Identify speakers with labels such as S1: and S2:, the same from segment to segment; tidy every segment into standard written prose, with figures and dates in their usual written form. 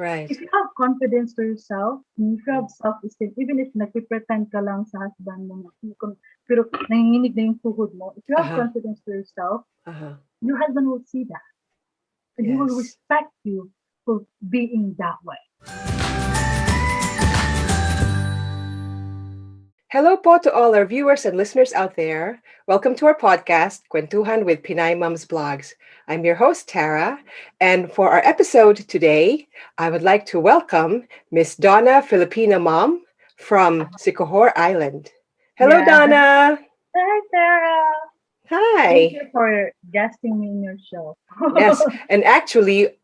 S1: Right.
S2: If you have confidence to yourself, if you have self-esteem, even if nagpipretend ka lang sa husband mo, pero nanginginig na yung tuhod mo, if you have
S1: Uh-huh.
S2: confidence to yourself,
S1: Uh-huh.
S2: your husband will see that. And he will
S1: Yes.
S2: respect you for being that way.
S1: Hello po to all our viewers and listeners out there. Welcome to our podcast, Kuwentuhan with Pinay Mom's Blogs. I'm your host, Tara, and for our episode today, I would like to welcome Miss Donna, Filipina mom from Siquijor Island. Hello,
S2: Yeah.
S1: Donna.
S2: Hi, Sarah. Thank
S1: Hi.
S2: you for guesting me in your show.
S1: Yes, and actually,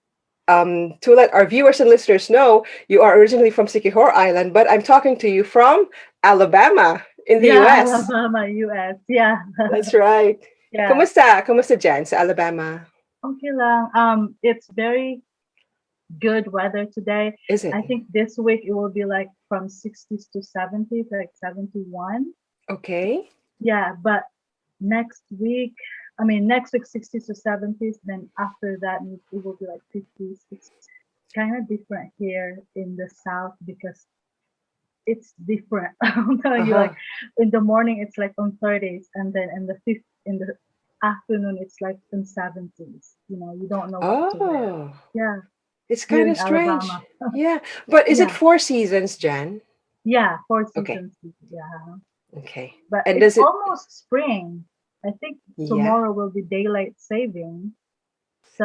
S1: to let our viewers and listeners know, you are originally from Siquijor Island, but I'm talking to you from Alabama in the
S2: Yeah,
S1: US.
S2: Alabama, US. Yeah.
S1: That's right.
S2: Yeah.
S1: Kumusta? Kumusta dyan sa Alabama?
S2: Okay lang. It's very good weather today.
S1: Is it?
S2: I think this week it will be like from 60s to 70s, like 71.
S1: Okay.
S2: Yeah, but next week, next week 60s to 70s, then after that it will be like 50s. It's kind of different here in the south because it's different. I'm telling you, like
S1: Uh-huh.
S2: in the morning it's like on 30s, and then in the afternoon it's like in 70s. You don't know what to wear.
S1: Oh,
S2: Yeah,
S1: it's
S2: here
S1: kind
S2: in
S1: of strange.
S2: Alabama.
S1: Yeah. But is it
S2: Yeah,
S1: four seasons, Jan?
S2: yeah, four
S1: Okay.
S2: seasons. Yeah,
S1: Okay.
S2: but
S1: And
S2: it's
S1: does it,
S2: almost spring. I think
S1: yeah.
S2: tomorrow will be daylight saving.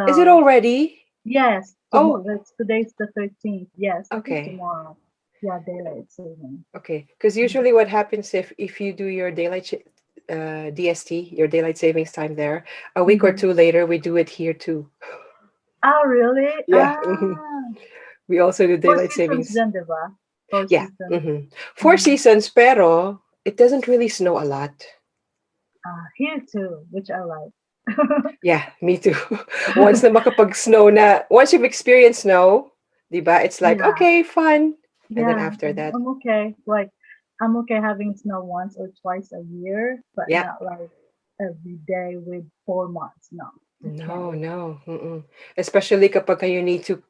S1: Is it
S2: So
S1: already?
S2: yes, tomorrow.
S1: Oh,
S2: Today's the 13th. Yes, I think
S1: okay.
S2: tomorrow. Yeah, daylight saving.
S1: Okay. Because
S2: Mhm.
S1: usually what happens if you do your DST, your daylight savings time there, a week or
S2: Mhm.
S1: two later, we do it here too.
S2: Oh, really?
S1: Yeah. We also do
S2: Four
S1: daylight
S2: seasons
S1: savings.
S2: din, di ba? Four
S1: Yeah.
S2: seasons.
S1: Four
S2: Mm.
S1: seasons, pero it doesn't really snow a lot.
S2: Here too, which I like.
S1: Yeah, me too. Once na makapag-snow na, once you've experienced snow, di ba, it's like,
S2: Yeah,
S1: okay, fun. And then
S2: yeah,
S1: after that,
S2: I'm okay. Like, I'm okay having snow once or twice a year, but
S1: yeah,
S2: not like every day with 4 months. No, I can't
S1: no,
S2: do that.
S1: no. Mm-mm. Especially kapag you need to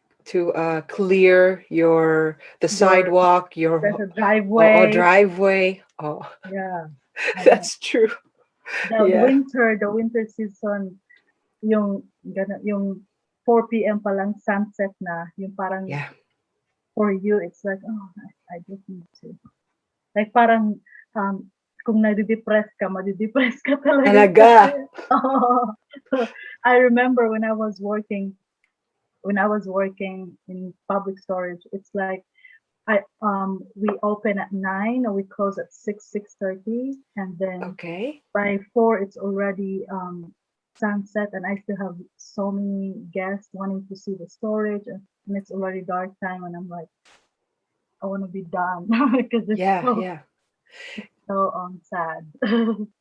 S1: clear the
S2: Your
S1: sidewalk, your
S2: There's a
S1: driveway.
S2: driveway.
S1: Oh,
S2: Yeah, I don't.
S1: that's true. Yeah,
S2: The winter season, yung 4 p.m. pa lang sunset na, yung parang
S1: yeah.
S2: for you, it's like, oh, I just need to. Like parang, kung nadidepress ka, madidepress ka talaga kasi.
S1: Talaga.
S2: Oh. I remember when I was working in public storage, it's like we open at 9 or we close at 6:30, and then
S1: Okay.
S2: by 4 it's already sunset, and I still have so many guests wanting to see the storage, and it's already dark time, and I'm like, I want to be done because
S1: Yeah, yeah.
S2: it's so sad.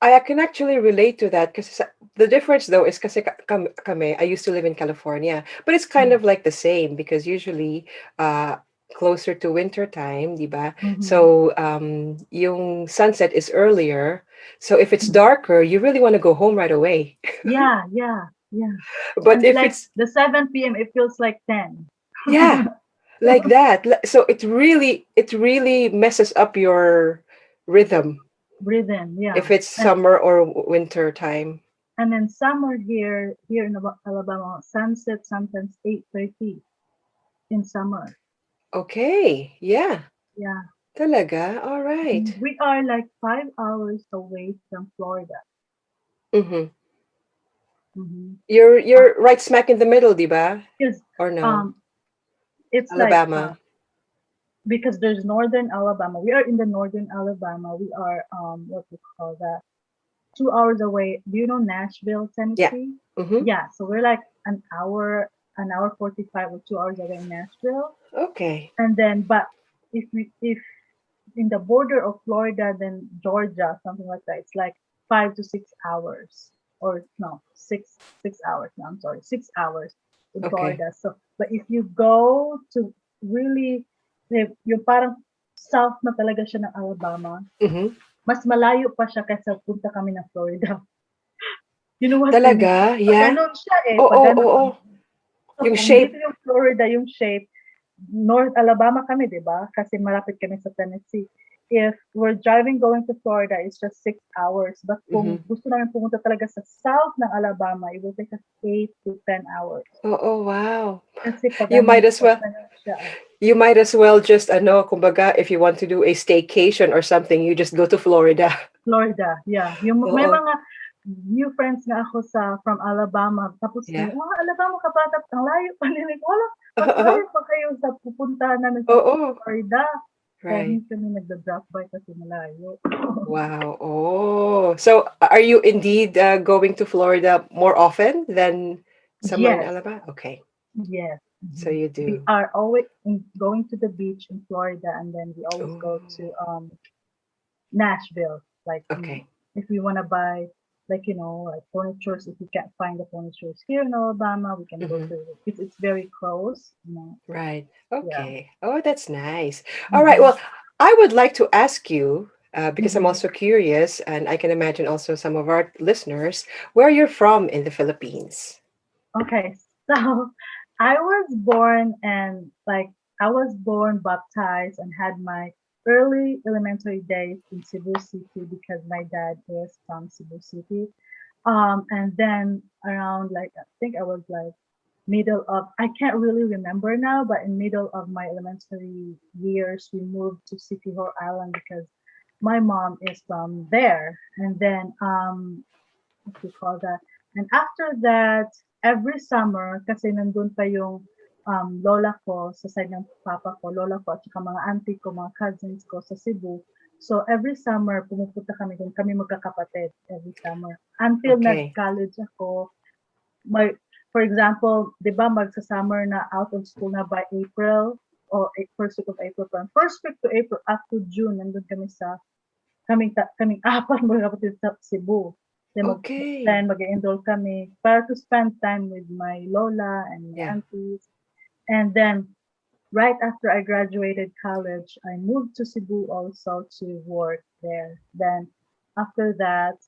S1: I can actually relate to that because the difference though is kasi kami, I used to live in California, but it's kind of like the same because usually uh closer to winter time, di ba?
S2: Mm-hmm.
S1: So yung sunset is earlier. So if it's darker, you really want to go home right away.
S2: Yeah, yeah, yeah.
S1: But
S2: And
S1: if
S2: like
S1: it's
S2: the 7 p.m. it feels like 10.
S1: yeah, like that. So it really messes up your rhythm
S2: Breathe in, yeah.
S1: if it's
S2: And
S1: summer or winter time.
S2: and then summer here in Alabama, sunset sometimes 8:30 in summer.
S1: Okay. Yeah.
S2: Yeah.
S1: Talaga? All right.
S2: We are like 5 hours away from Florida.
S1: Mm-hmm.
S2: Mm-hmm.
S1: You're right smack in the middle, di ba?
S2: Because
S1: Or no?
S2: um, it's like
S1: Alabama.
S2: because there's northern Alabama. We are in the northern Alabama. We are what we call that 2 hours away. Do you know Nashville,
S1: Yeah.
S2: Tennessee?
S1: Mm-hmm.
S2: Yeah, so we're like an hour 45 or 2 hours away in Nashville.
S1: Okay.
S2: And then, but if in the border of Florida, then Georgia, something like that, it's like 5 to 6 hours, or no, six hours. No, I'm sorry, 6 hours in
S1: Okay.
S2: Florida. So, but if you go to really, yung parang south na talaga siya ng Alabama,
S1: Mm-hmm.
S2: mas malayo pa siya kaysa punta kami ng Florida. You know what I mean?
S1: Talaga?
S2: Pag
S1: Yeah.
S2: ganun siya eh,
S1: Oo,
S2: pag
S1: oo.
S2: ganun. So
S1: Yung
S2: kung dito
S1: shape.
S2: yung Florida, yung shape, North Alabama kami, 'di ba? Kasi malapit kami sa Tennessee. If we're driving going to Florida, it's just 6 hours. But
S1: Mm-hmm.
S2: kung gusto namin pumunta talaga sa south ng Alabama, it will take us 8 to 10 hours.
S1: Oh, oh, wow.
S2: Kasi pag
S1: You might
S2: ano,
S1: as well.
S2: siya.
S1: You might as well just kumbaga, if you want to do a staycation or something, you just go to Florida.
S2: Florida, yeah. Yung may
S1: Oo.
S2: mga new friends nga ako from Alabama. Tapos,
S1: Yeah.
S2: Alabama ka ba? Tapos ang layo pa nila. Wala, mas layo pa kayo sa pupuntahan namin sa
S1: Oo.
S2: Florida. Kaya
S1: Right.
S2: hindi kami nagda-drop by kasi malayo.
S1: Wow. Oh. So are you indeed going to Florida more often than somewhere in
S2: Yes,
S1: Alabama? Okay.
S2: yes.
S1: So
S2: Mhm.
S1: you
S2: We
S1: do.
S2: are always going to the beach in Florida, and then we always
S1: Oh.
S2: go to Nashville. Like
S1: Okay.
S2: if we want to buy like like furnitures, if we can't find the furnitures here in Alabama, we can go
S1: Mm-hmm.
S2: to it's very close.
S1: Right.
S2: Yeah.
S1: Okay. Oh, that's nice. All right.
S2: Mm-hmm.
S1: Well, I would like to ask you, because I'm
S2: Mm-hmm.
S1: also curious, and I can imagine also some of our listeners, where you're from in the Philippines.
S2: Okay, so I was born and like I was born, baptized, and had my early elementary days in Cebu City because my dad is from Cebu City. And then around like I think I was like middle of I can't really remember now, but in middle of my elementary years, we moved to Siquijor Island because my mom is from there. And then what do you call that? And after that, every summer, kasi nandun pa yung lola ko sa side ng papa ko, lola ko at saka mga auntie ko, mga cousins ko sa Cebu. So every summer, pumupunta kami doon, kami magkakapatid every summer. Until
S1: Okay.
S2: nag-college ako, may, for example, di ba magsa-summer na out of school na by April or first week of April pa. First week to April, up to June, nandun kami kaming apat mga kapatid sa Cebu.
S1: Okay.
S2: Then mag-enroll kami para to spend time with my lola and my
S1: Yeah.
S2: aunties. And then right after I graduated college, I moved to Cebu also to work there. Then after that,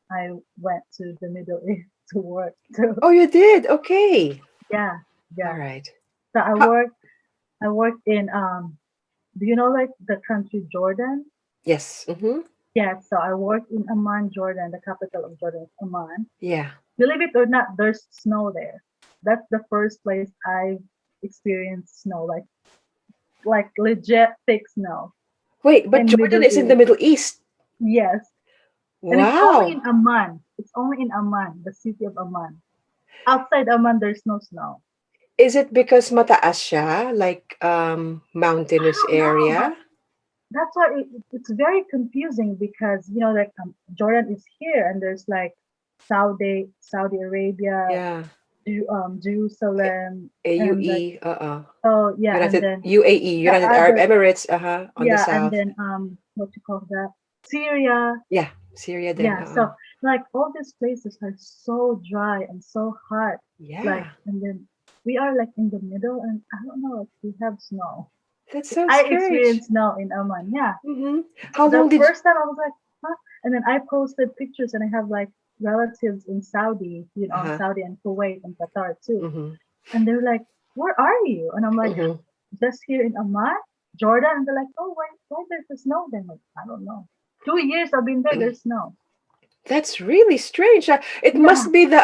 S2: I went to the Middle East to work too.
S1: Oh, you did. Okay.
S2: Yeah,
S1: All
S2: yeah.
S1: right.
S2: So
S1: How?
S2: I worked in do you know like the country Jordan?
S1: Yes. Mm-hmm.
S2: Yeah, so I worked in Amman, Jordan. The capital of Jordan is Amman.
S1: Yeah.
S2: Believe it or not, there's snow there. That's the first place I've experienced snow, like legit thick snow
S1: Wait, but
S2: in
S1: Jordan
S2: Middle
S1: is in the
S2: East.
S1: Middle East.
S2: Yes, and it's only
S1: Wow.
S2: in Amman. It's only in Amman, the city of Amman. Outside Amman, there's no snow.
S1: Is it because mataas siya, like
S2: I
S1: mountainous
S2: don't know, but
S1: area?
S2: that's why it's very confusing because like Jordan is here and there's like Saudi Arabia,
S1: Yeah. A-
S2: Jerusalem, and like
S1: AUE,
S2: oh yeah, and then
S1: UAE,
S2: the
S1: United Arab
S2: other
S1: Emirates, on the
S2: yeah, and
S1: south.
S2: then what you call that? Syria.
S1: Yeah, Syria then,
S2: Yeah, so like all these places are so dry and so hot. Like
S1: Yeah,
S2: and then we are like in the middle and I don't know, like we have snow.
S1: that's so
S2: I
S1: strange.
S2: experienced snow in Oman. Yeah.
S1: Hmm. How
S2: The
S1: long did
S2: first time I was like, huh? And then I posted pictures and I have like relatives in Saudi,
S1: uh-huh.
S2: Saudi and Kuwait and Qatar too.
S1: Hmm.
S2: And they're like, where are you? And I'm like,
S1: Hmm.
S2: just here in Oman, Jordan. And they're like, oh, why there's the snow then? Like, I don't know. 2 years I've been there, there's snow.
S1: That's really strange. It
S2: Yeah,
S1: must be the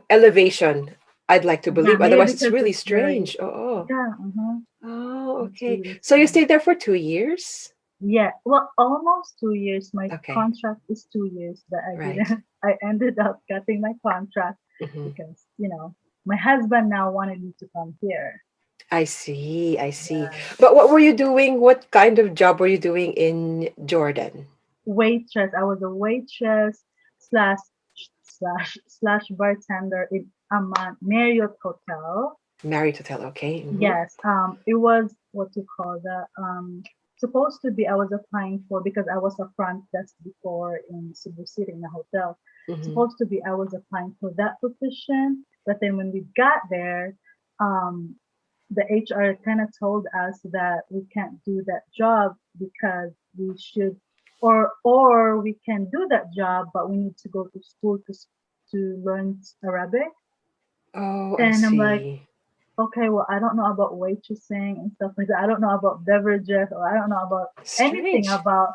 S1: elevation, I'd like to
S2: yeah,
S1: believe.
S2: maybe
S1: Otherwise, it's
S2: because
S1: really
S2: it's very,
S1: strange. Oh,
S2: yeah,
S1: oh,
S2: it's
S1: okay.
S2: really
S1: So you
S2: strange.
S1: stayed there for 2 years?
S2: Yeah, well, almost 2 years. My
S1: Okay,
S2: contract is 2 years, but I
S1: right.
S2: didn't. I ended up cutting my contract
S1: Hmm.
S2: because my husband now wanted me to come here.
S1: I see, I see.
S2: Yeah,
S1: But what were you doing? What kind of job were you doing in Jordan?
S2: waitress. I was a waitress slash slash bartender in Amman Marriott Hotel.
S1: Married Hotel, okay. Hmm.
S2: Yes, it was what you call that. Supposed to be I was applying for because I was a front desk before in Cebu City in a hotel.
S1: Hmm.
S2: Supposed to be I was applying for that position, but then when we got there, um, the HR kind of told us that we can't do that job because we should, or we can do that job, but we need to go to school to learn Arabic.
S1: Oh, I
S2: And I'm like,
S1: see.
S2: okay, well, I don't know about waitressing and stuff like that. I don't know about beverages, or I don't know about anything
S1: Strange.
S2: about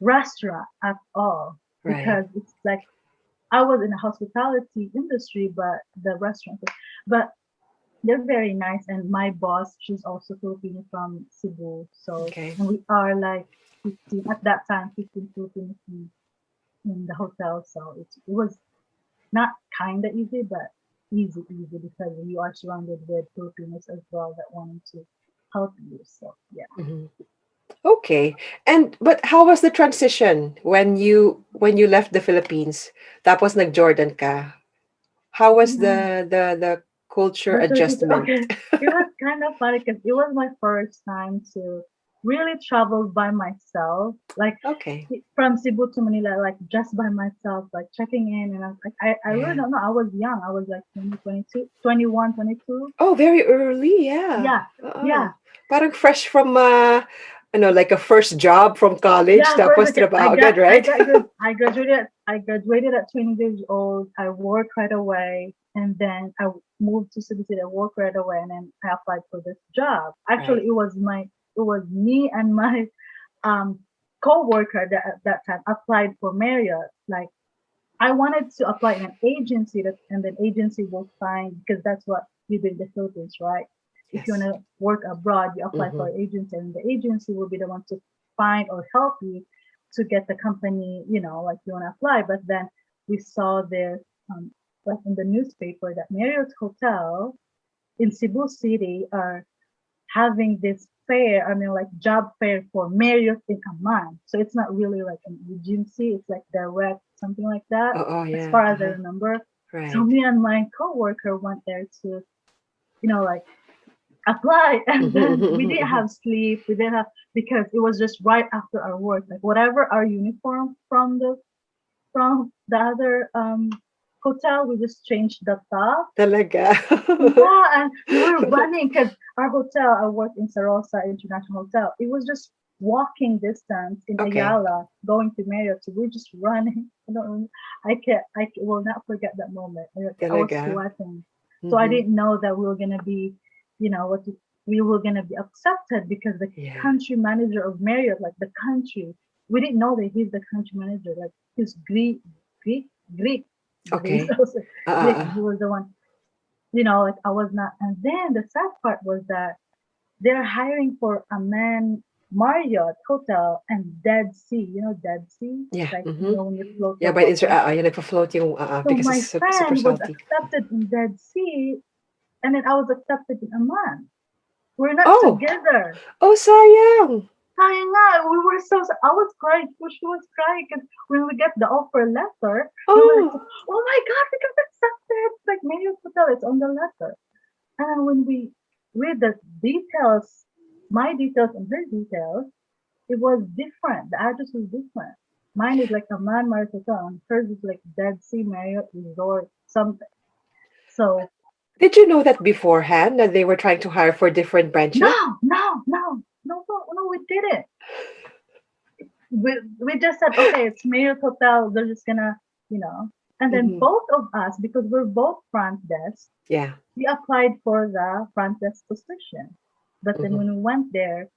S2: restaurant at all,
S1: Right.
S2: because it's like I was in the hospitality industry, but the restaurant, but they're very nice. And my boss, she's also Filipino from Cebu. So,
S1: Okay.
S2: and we are like 15, at that time, 15 Filipinos in the hotel. So it was not kind of easy, but easy because you are surrounded with Filipinos as well that wanted to help you. So, yeah.
S1: Mhm. Okay. And but how was the transition when you left the Philippines? Tapos nag-Jordan ka. How was
S2: Mm.
S1: the culture
S2: The Turkish,
S1: adjustment?
S2: okay. It was kind of funny because it was my first time to really travel by myself. Like
S1: Okay.
S2: from Cebu to Manila, like just by myself, like checking in. And I was like, I really
S1: Yeah.
S2: don't know. I was young. I was like 20, 22, 21, 22.
S1: Oh, very early, yeah.
S2: Yeah.
S1: Oo.
S2: Yeah.
S1: Parang fresh from like a first job from college,
S2: Yeah, first
S1: tapos
S2: okay,
S1: trabaho agad, right?
S2: I graduated at 20 years old. I worked right away, and then I moved to Cebu City. I worked right away, and then I applied for this job. Actually,
S1: Right.
S2: it was me and my um co-worker that at that time applied for Marriott. Like I wanted to apply in an agency that, and then agency will find, because that's what you do in the Philippines, right? If you want
S1: Yes.
S2: to work abroad, you apply for
S1: Mm-hmm.
S2: an agency, and the agency will be the one to find or help you to get the company, like you want to apply. But then we saw this, like in the newspaper, that Marriott Hotel in Cebu City are having this fair, I mean, like job fair for Marriott in Amman. So it's not really like an agency, it's like direct, something like that,
S1: Oh,
S2: as
S1: yeah.
S2: far as I
S1: Uh-huh.
S2: remember. So
S1: Right.
S2: me and my coworker went there to, like apply. And then we didn't
S1: Mm-hmm.
S2: have sleep. We didn't have, because it was just right after our work. Like whatever our uniform from the other hotel, we just changed the top.
S1: Talaga.
S2: Yeah, and we were running because our hotel, I worked in Sarosa International Hotel. It was just walking distance in
S1: Okay.
S2: Ayala going to Marriott. So we're just running. I don't know. Will not forget that moment. I was
S1: Talaga.
S2: sweating. So I
S1: Mm-hmm.
S2: didn't know that we were gonna be, we were gonna be accepted, because the
S1: Yeah.
S2: country manager of Marriott, like the country, we didn't know that he's the country manager. Like he's Greek, Greek, but he's
S1: Okay.
S2: also Greek,
S1: Uh-uh.
S2: and he was the one, like I was not. And then the sad part was that they're hiring for a man Marriott Hotel and Dead Sea. You know Dead Sea?
S1: Yeah.
S2: Like,
S1: Mm-hmm.
S2: when you float
S1: Yeah,
S2: the
S1: but it's
S2: water.
S1: yung nagpa-float yung
S2: So
S1: because it's
S2: my
S1: super, super
S2: friend was
S1: salty.
S2: accepted in Dead Sea, and then I was accepted in Amman. We're not
S1: Oh,
S2: together.
S1: oh, sayang.
S2: Sayang nga, we were I was crying. She was crying because when we get the offer letter, we were like,
S1: Oh,
S2: oh my God, we got accepted. It's like Marriott Hotel, it's on the letter. And when we read the details, my details and her details, it was different. The address was different. Mine is like a man Marriott Hotel, and hers is like Dead Sea Marriott Resort, something. So,
S1: did you know that beforehand that they were trying to hire for different
S2: no,
S1: branches?
S2: no, no, no, no, no, we didn't. We just said, okay, it's Marriott Hotel. They're just gonna, you know. And then
S1: Mm-hmm.
S2: both of us, because we're both front desk,
S1: Yeah.
S2: we applied for the front desk position. But then
S1: Mm-hmm.
S2: when we went there,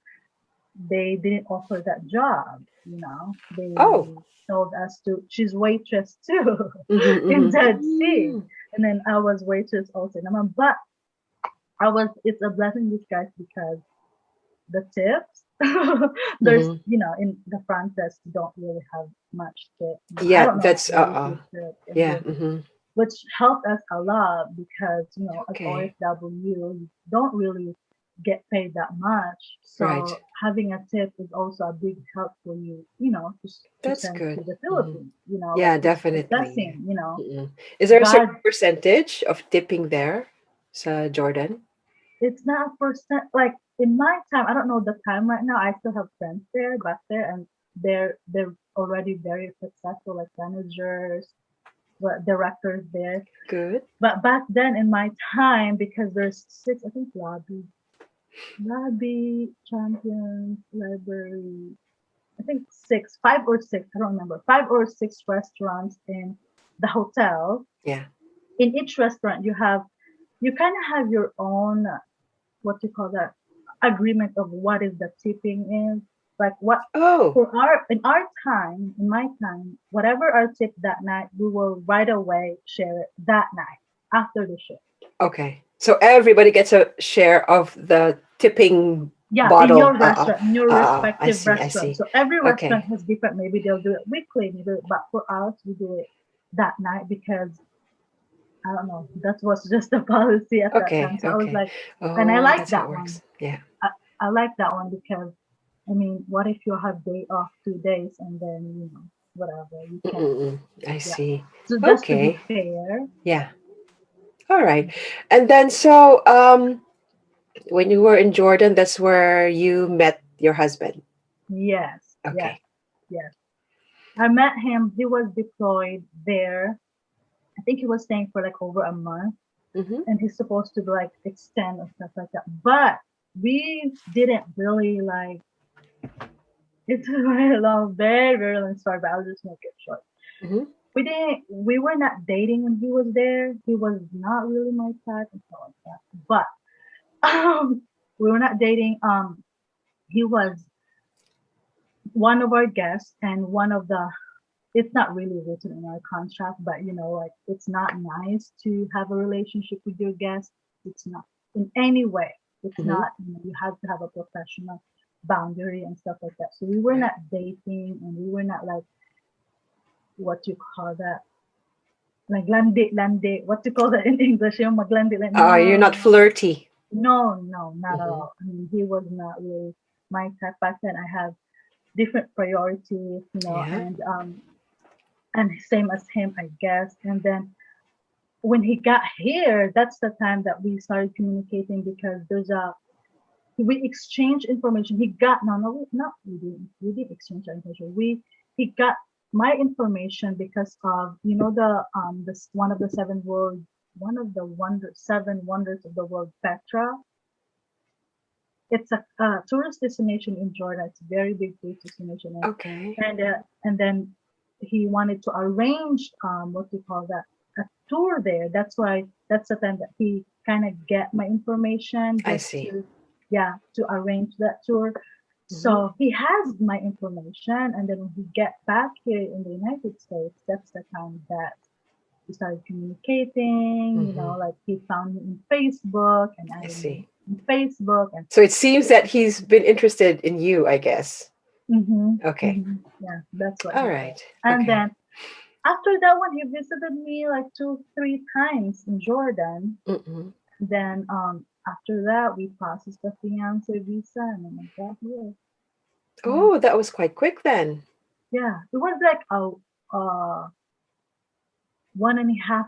S2: they didn't offer that job.
S1: Oh.
S2: They told us to choose waitress too
S1: Mm-hmm,
S2: in
S1: mm-hmm.
S2: Dead Sea.
S1: Mm.
S2: And then I was waitress also. But it's a blessing in disguise, because the tips, there's,
S1: Mm-hmm.
S2: in the front desk, you don't really have much tip. I
S1: Yeah,
S2: don't know
S1: that's
S2: how you give tip in
S1: yeah.
S2: this,
S1: Mm-hmm.
S2: which helped us a lot, because, as
S1: Okay.
S2: OFW, you don't really get paid that much.
S1: Right.
S2: So having a tip is also a big help for you, to
S1: That's
S2: send to
S1: good.
S2: the
S1: Mm-hmm.
S2: Philippines. Like
S1: Yeah,
S2: it's a
S1: definitely.
S2: blessing.
S1: Mm-mm. Is there a
S2: God,
S1: certain percentage of tipping there, sa Jordan?
S2: it's not a percent. Like in my time, I don't know the time right now. I still have friends there, back there, and they're already very successful, like managers, directors there.
S1: Good.
S2: But back then, in my time, because there's six, I think, lobby champions, library. I think six, five or six. I don't remember. Five or six restaurants in the hotel.
S1: Yeah.
S2: In each restaurant, you have you kind of have your own what you call that agreement of what is the tipping is. Like what
S1: Oh,
S2: for our in our time, in my time, whatever our tip that night, we will right away share it that night after the shift.
S1: okay. So everybody gets a share of the tipping
S2: Yeah, in
S1: bottle.
S2: your restaurant, in your
S1: I
S2: respective
S1: see. I
S2: restaurant.
S1: see.
S2: So every restaurant
S1: Okay.
S2: has different. Maybe they'll do it weekly, maybe, but for us, we do it that night because I don't know. That was just the policy at that
S1: Okay.
S2: time. So I was
S1: Okay.
S2: like, and I
S1: Oh,
S2: like
S1: that's how it
S2: that one.
S1: works. Yeah.
S2: I, I like that one because I mean, what if you have day off 2 days and then whatever you can't?
S1: Mm-mm-mm. I
S2: Yeah.
S1: see.
S2: So just to be
S1: Okay.
S2: fair,
S1: Yeah. All right. And then so when you were in Jordan, that's where you met your husband.
S2: yes, yes,
S1: Okay.
S2: yes. I met him. He was deployed there. I think he was staying for like over a month,
S1: Mm-hmm.
S2: and he's supposed to like extend or stuff like that. But we didn't really like. It's a very long, very very long story, but I'll just make it short.
S1: Mm-hmm.
S2: We were not dating when he was there. He was not really my type and stuff like that. But we were not dating. He was one of our guests and one of the it's not really written in our contract, but like it's not nice to have a relationship with your guest. It's not in any way. It's
S1: Mm-hmm.
S2: not, you have to have a professional boundary and stuff like that. So we were
S1: Right.
S2: not dating and we were not like what you call that, like lande, what you call that in English, maglande, like
S1: You're
S2: no,
S1: not
S2: no,
S1: flirty.
S2: no, not at
S1: Mm-hmm.
S2: all. I mean, he was not really my type back then. I have different priorities,
S1: Yeah.
S2: and same as him, I guess. And then when he got here, that's the time that we started communicating because we exchange information. He got no, not we didn't exchange our information. He got my information because of this one of the one of the seven wonders of the world, Petra. It's a tourist destination in Jordan. It's a very big tourist destination,
S1: Okay.
S2: and then he wanted to arrange what do you call that, a tour there. That's the time that he kind of get my information
S1: I
S2: just
S1: see.
S2: to to arrange that tour.
S1: Mm-hmm.
S2: So he has my information, and then when he get back here in the United States, that's the time that we started communicating.
S1: Mm-hmm.
S2: Like he found me in Facebook, and I
S1: I
S2: in
S1: see.
S2: Facebook, and
S1: So it seems that he's been interested in you, I guess. Okay.
S2: yeah, that's what
S1: All
S2: he did.
S1: right.
S2: And
S1: Okay.
S2: then after that one, he visited me like 2, 3 times in Jordan.
S1: Mm-mm.
S2: Then after that, we processed the fiance visa, and then I got here. Yeah,
S1: Oh, that was quite quick then.
S2: yeah. It was like a uh one and a half,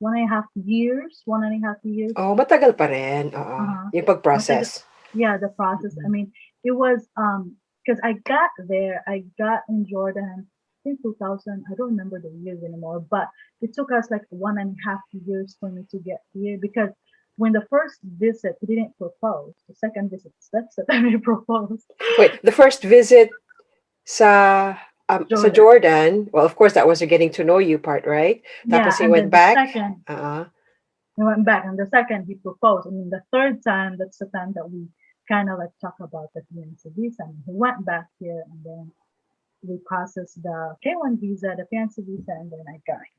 S2: 1.5 years, 1.5 years.
S1: Oh, matagal pa rin. Oo.
S2: Uh-huh.
S1: Yung
S2: Matagal,
S1: pag-process.
S2: yeah, the process. I
S1: Mm-mm.
S2: mean, it was because I got in Jordan in 2000. I don't remember the years anymore, but it took us like 1.5 years for me to get here because when the first visit he didn't propose. The second visit, that's the time he proposed.
S1: Wait, the first visit sa
S2: Jordan.
S1: Jordan, well, of course, that was the getting to know you part, right?
S2: Yeah,
S1: Tapos he
S2: and
S1: went
S2: then the
S1: back.
S2: second
S1: Uh-uh.
S2: he went back, and the second he proposed. I mean, the third time, that's the time that we kind of like talk about the fiancé visa. And he went back here, and then we processed the K1 visa, the fiancé visa, and then I got it.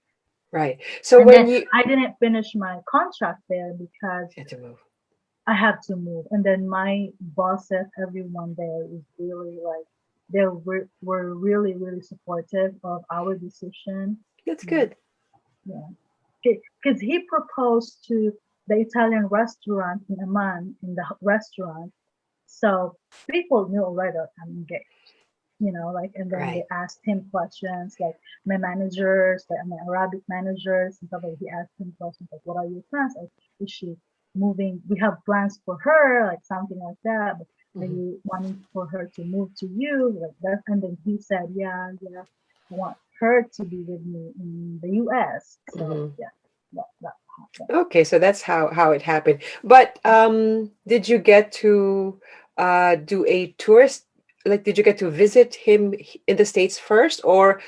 S1: Right. So
S2: And
S1: when
S2: then
S1: you
S2: I didn't finish my contract there because
S1: had to move.
S2: I had to move. And then my bosses, everyone there is really like, were really, really supportive of our decision.
S1: That's
S2: Yeah,
S1: good.
S2: yeah. Because he proposed to the Italian restaurant in Amman, in the restaurant. So people knew already that I'm engaged. Like, and then they
S1: Right.
S2: asked him questions, like my managers, like my Arabic managers and stuff like he asked him questions like, what are your plans? Like, is she moving? We have plans for her, like something like that. But are
S1: Hmm.
S2: you wanting for her to move to you? Like that. And then he said, yeah, yeah, I want her to be with me in the US. So
S1: Hmm.
S2: yeah, that happened.
S1: Okay, so that's how it happened. But did you get to do a tourist? Like, did you get to visit him in the States first, or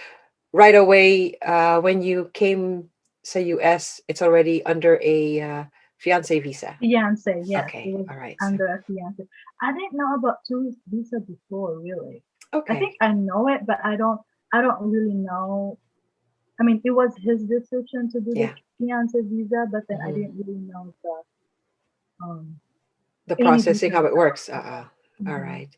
S1: right away when you came to US, it's already under a fiance visa.
S2: Fiance, yes, it
S1: Okay.
S2: was
S1: All right. So,
S2: under a fiance. I didn't know about tourist visa before, really. I think
S1: okay.
S2: I know it, but I don't really know. I mean, it was his decision to do the
S1: Yeah.
S2: fiance visa, but then I
S1: Hmm.
S2: didn't really know the um
S1: The
S2: any
S1: processing,
S2: details
S1: how it
S2: about
S1: works.
S2: that.
S1: All
S2: Hmm.
S1: right.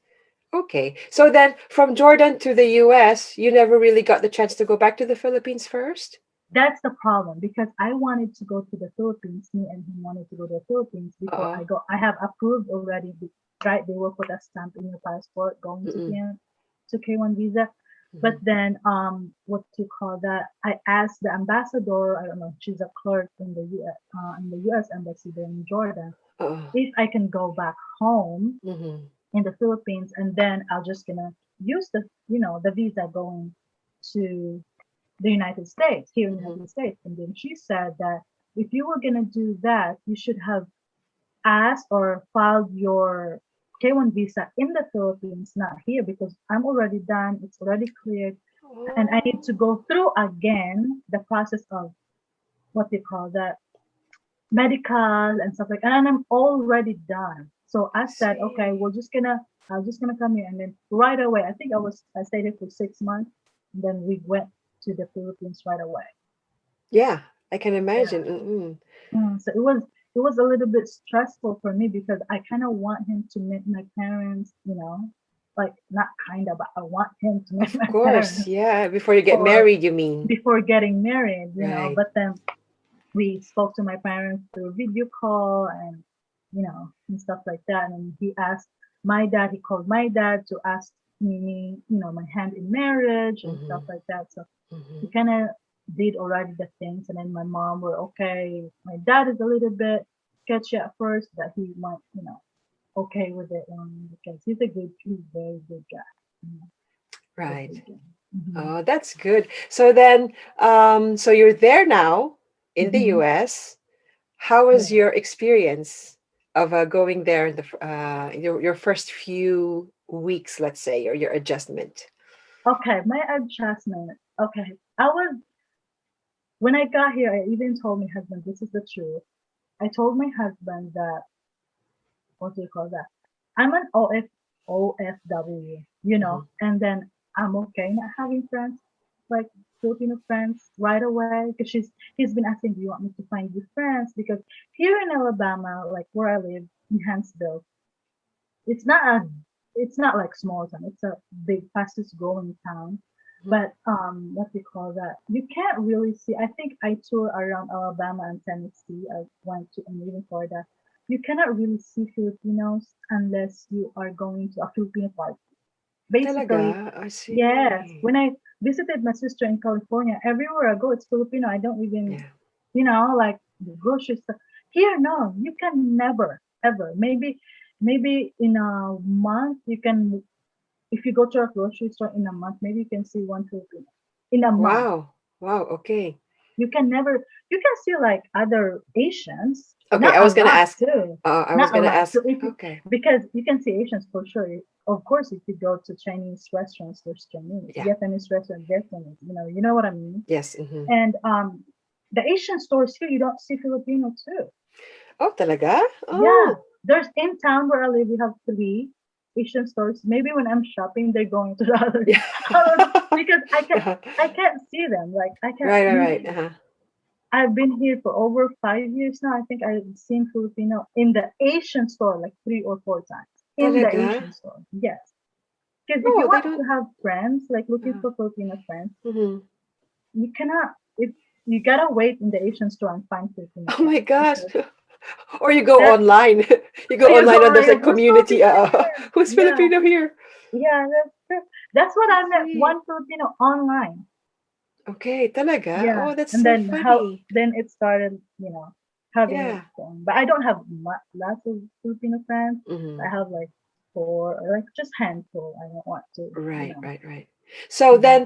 S1: Okay. So then from Jordan to the US, you never really got the chance to go back to the Philippines first?
S2: That's the problem because I wanted to go to the Philippines. Me and him wanted to go to the Philippines before I
S1: Uh-oh.
S2: go. I have approved already, right? They will put a stamp in your passport going to
S1: Mm-mm.
S2: to K1 visa. But
S1: Hmm.
S2: then, what do you call that? I asked the ambassador. I don't know. She's a clerk in the U.S. embassy there in Jordan,
S1: Uh-oh.
S2: if I can go back home
S1: Hmm.
S2: in the Philippines, and then I'll just gonna use the visa going to the United States, here in the
S1: Hmm.
S2: United States. And then she said that if you were gonna do that, you should have asked or filed your K1 visa in the Philippines, not here, because I'm already done, it's already cleared, and I need to
S1: Oh,
S2: go through again the process of what they call that medical and stuff like that. And I'm already done. So I
S1: I
S2: said, okay,
S1: see.
S2: I'm just gonna come here, and then right away, I stayed here for 6 months, and then we went to the Philippines right away.
S1: Yeah, I can
S2: Yeah.
S1: imagine. Mm-mm.
S2: So it was a little bit stressful for me because I kind of want him to meet my parents, like not kind of, but I want him to meet
S1: Of
S2: my
S1: course.
S2: parents
S1: Yeah. Before you get
S2: or
S1: married, you mean?
S2: before getting married.
S1: Right.
S2: But then we spoke to my parents through video call and stuff like that. And he asked my dad, he called my dad to ask me, my hand in marriage and stuff
S1: Hmm.
S2: like that. So
S1: Hmm.
S2: he kind of did already the things, and then my mom were okay. My dad is a little bit sketchy at first, but he went, okay with it, because he's a very good guy. You know, he's a
S1: Right.
S2: good guy. Hmm.
S1: Oh, that's good. So then, so you're there now in the
S2: Hmm.
S1: US. How was
S2: Yeah.
S1: your experience of going there in your first few weeks, let's say, or your adjustment?
S2: Okay, my adjustment. Okay, I was when I got here. I even told my husband, this is the truth. I told my husband that, what do you call that? I'm an OFW,
S1: Hmm.
S2: and then I'm okay not having friends, like Filipino friends right away, because he's been asking, do you want me to find you friends? Because here in Alabama, like where I live in Huntsville, it's not a it's not like small town. It's a big, fastest growing town.
S1: Hmm.
S2: But what do you call that? You can't really see. I think I toured around Alabama and Tennessee. I went to and even Florida. You cannot really see Filipinos unless you are going to a Filipino party. Basically,
S1: Talaga? I
S2: yes.
S1: see.
S2: When I visited my sister in California, everywhere I go, it's Filipino. I don't even,
S1: Yeah.
S2: like the grocery store. Here, no, you can never, ever. Maybe in a month, if you go to a grocery store in a month, maybe you can see one Filipino in a month.
S1: Wow. Wow. Okay.
S2: You can never, you can see like other Asians,
S1: Okay.
S2: not
S1: I
S2: a
S1: was gonna
S2: lot
S1: ask.
S2: too,
S1: I was
S2: not a
S1: gonna
S2: lot. So
S1: ask.
S2: if you,
S1: Okay.
S2: because you can see Asians for sure. Of course, if you go to Chinese restaurants, there's Chinese,
S1: Yeah.
S2: Vietnamese restaurant, Vietnamese. You know what I mean.
S1: Yes. Hmm.
S2: And the Asian stores here, you don't see Filipino too.
S1: Oh, talaga?
S2: Yeah,
S1: Oh.
S2: there's in town where I live, we have three Asian stores. Maybe when I'm shopping, they're going to the other,
S1: Yeah.
S2: because
S1: Uh-huh.
S2: I can't see them. Like I can't.
S1: Right. Right. Right.
S2: Maybe
S1: Uh-huh.
S2: I've been here for over 5 years now. I think I've seen Filipino in the Asian store like 3 or 4 times in the
S1: Talaga?
S2: Asian store. Yes, because if you
S1: Oh, they
S2: want to
S1: don't.
S2: have friends, like looking
S1: Uh,
S2: for Filipino friends,
S1: hmm.
S2: you cannot. If you gotta wait in the Asian store and find Filipino
S1: Oh my
S2: friends,
S1: gosh.
S2: because
S1: Or you go
S2: that
S1: online. You go
S2: you go
S1: online and there's a
S2: like, who's
S1: community.
S2: Filipino here?
S1: Who's
S2: Yeah,
S1: Filipino here?
S2: yeah, that's true. That's what
S1: I
S2: I met
S1: see.
S2: one Filipino online.
S1: Okay, talaga.
S2: Yeah,
S1: Oh, that's
S2: and
S1: so
S2: then
S1: funny.
S2: it started, having it
S1: Yeah.
S2: going. But I don't have lots of Filipino friends. I
S1: Hmm.
S2: have like four, or like just handful. I don't want to,
S1: Right, right, right. So
S2: Mhm.
S1: then,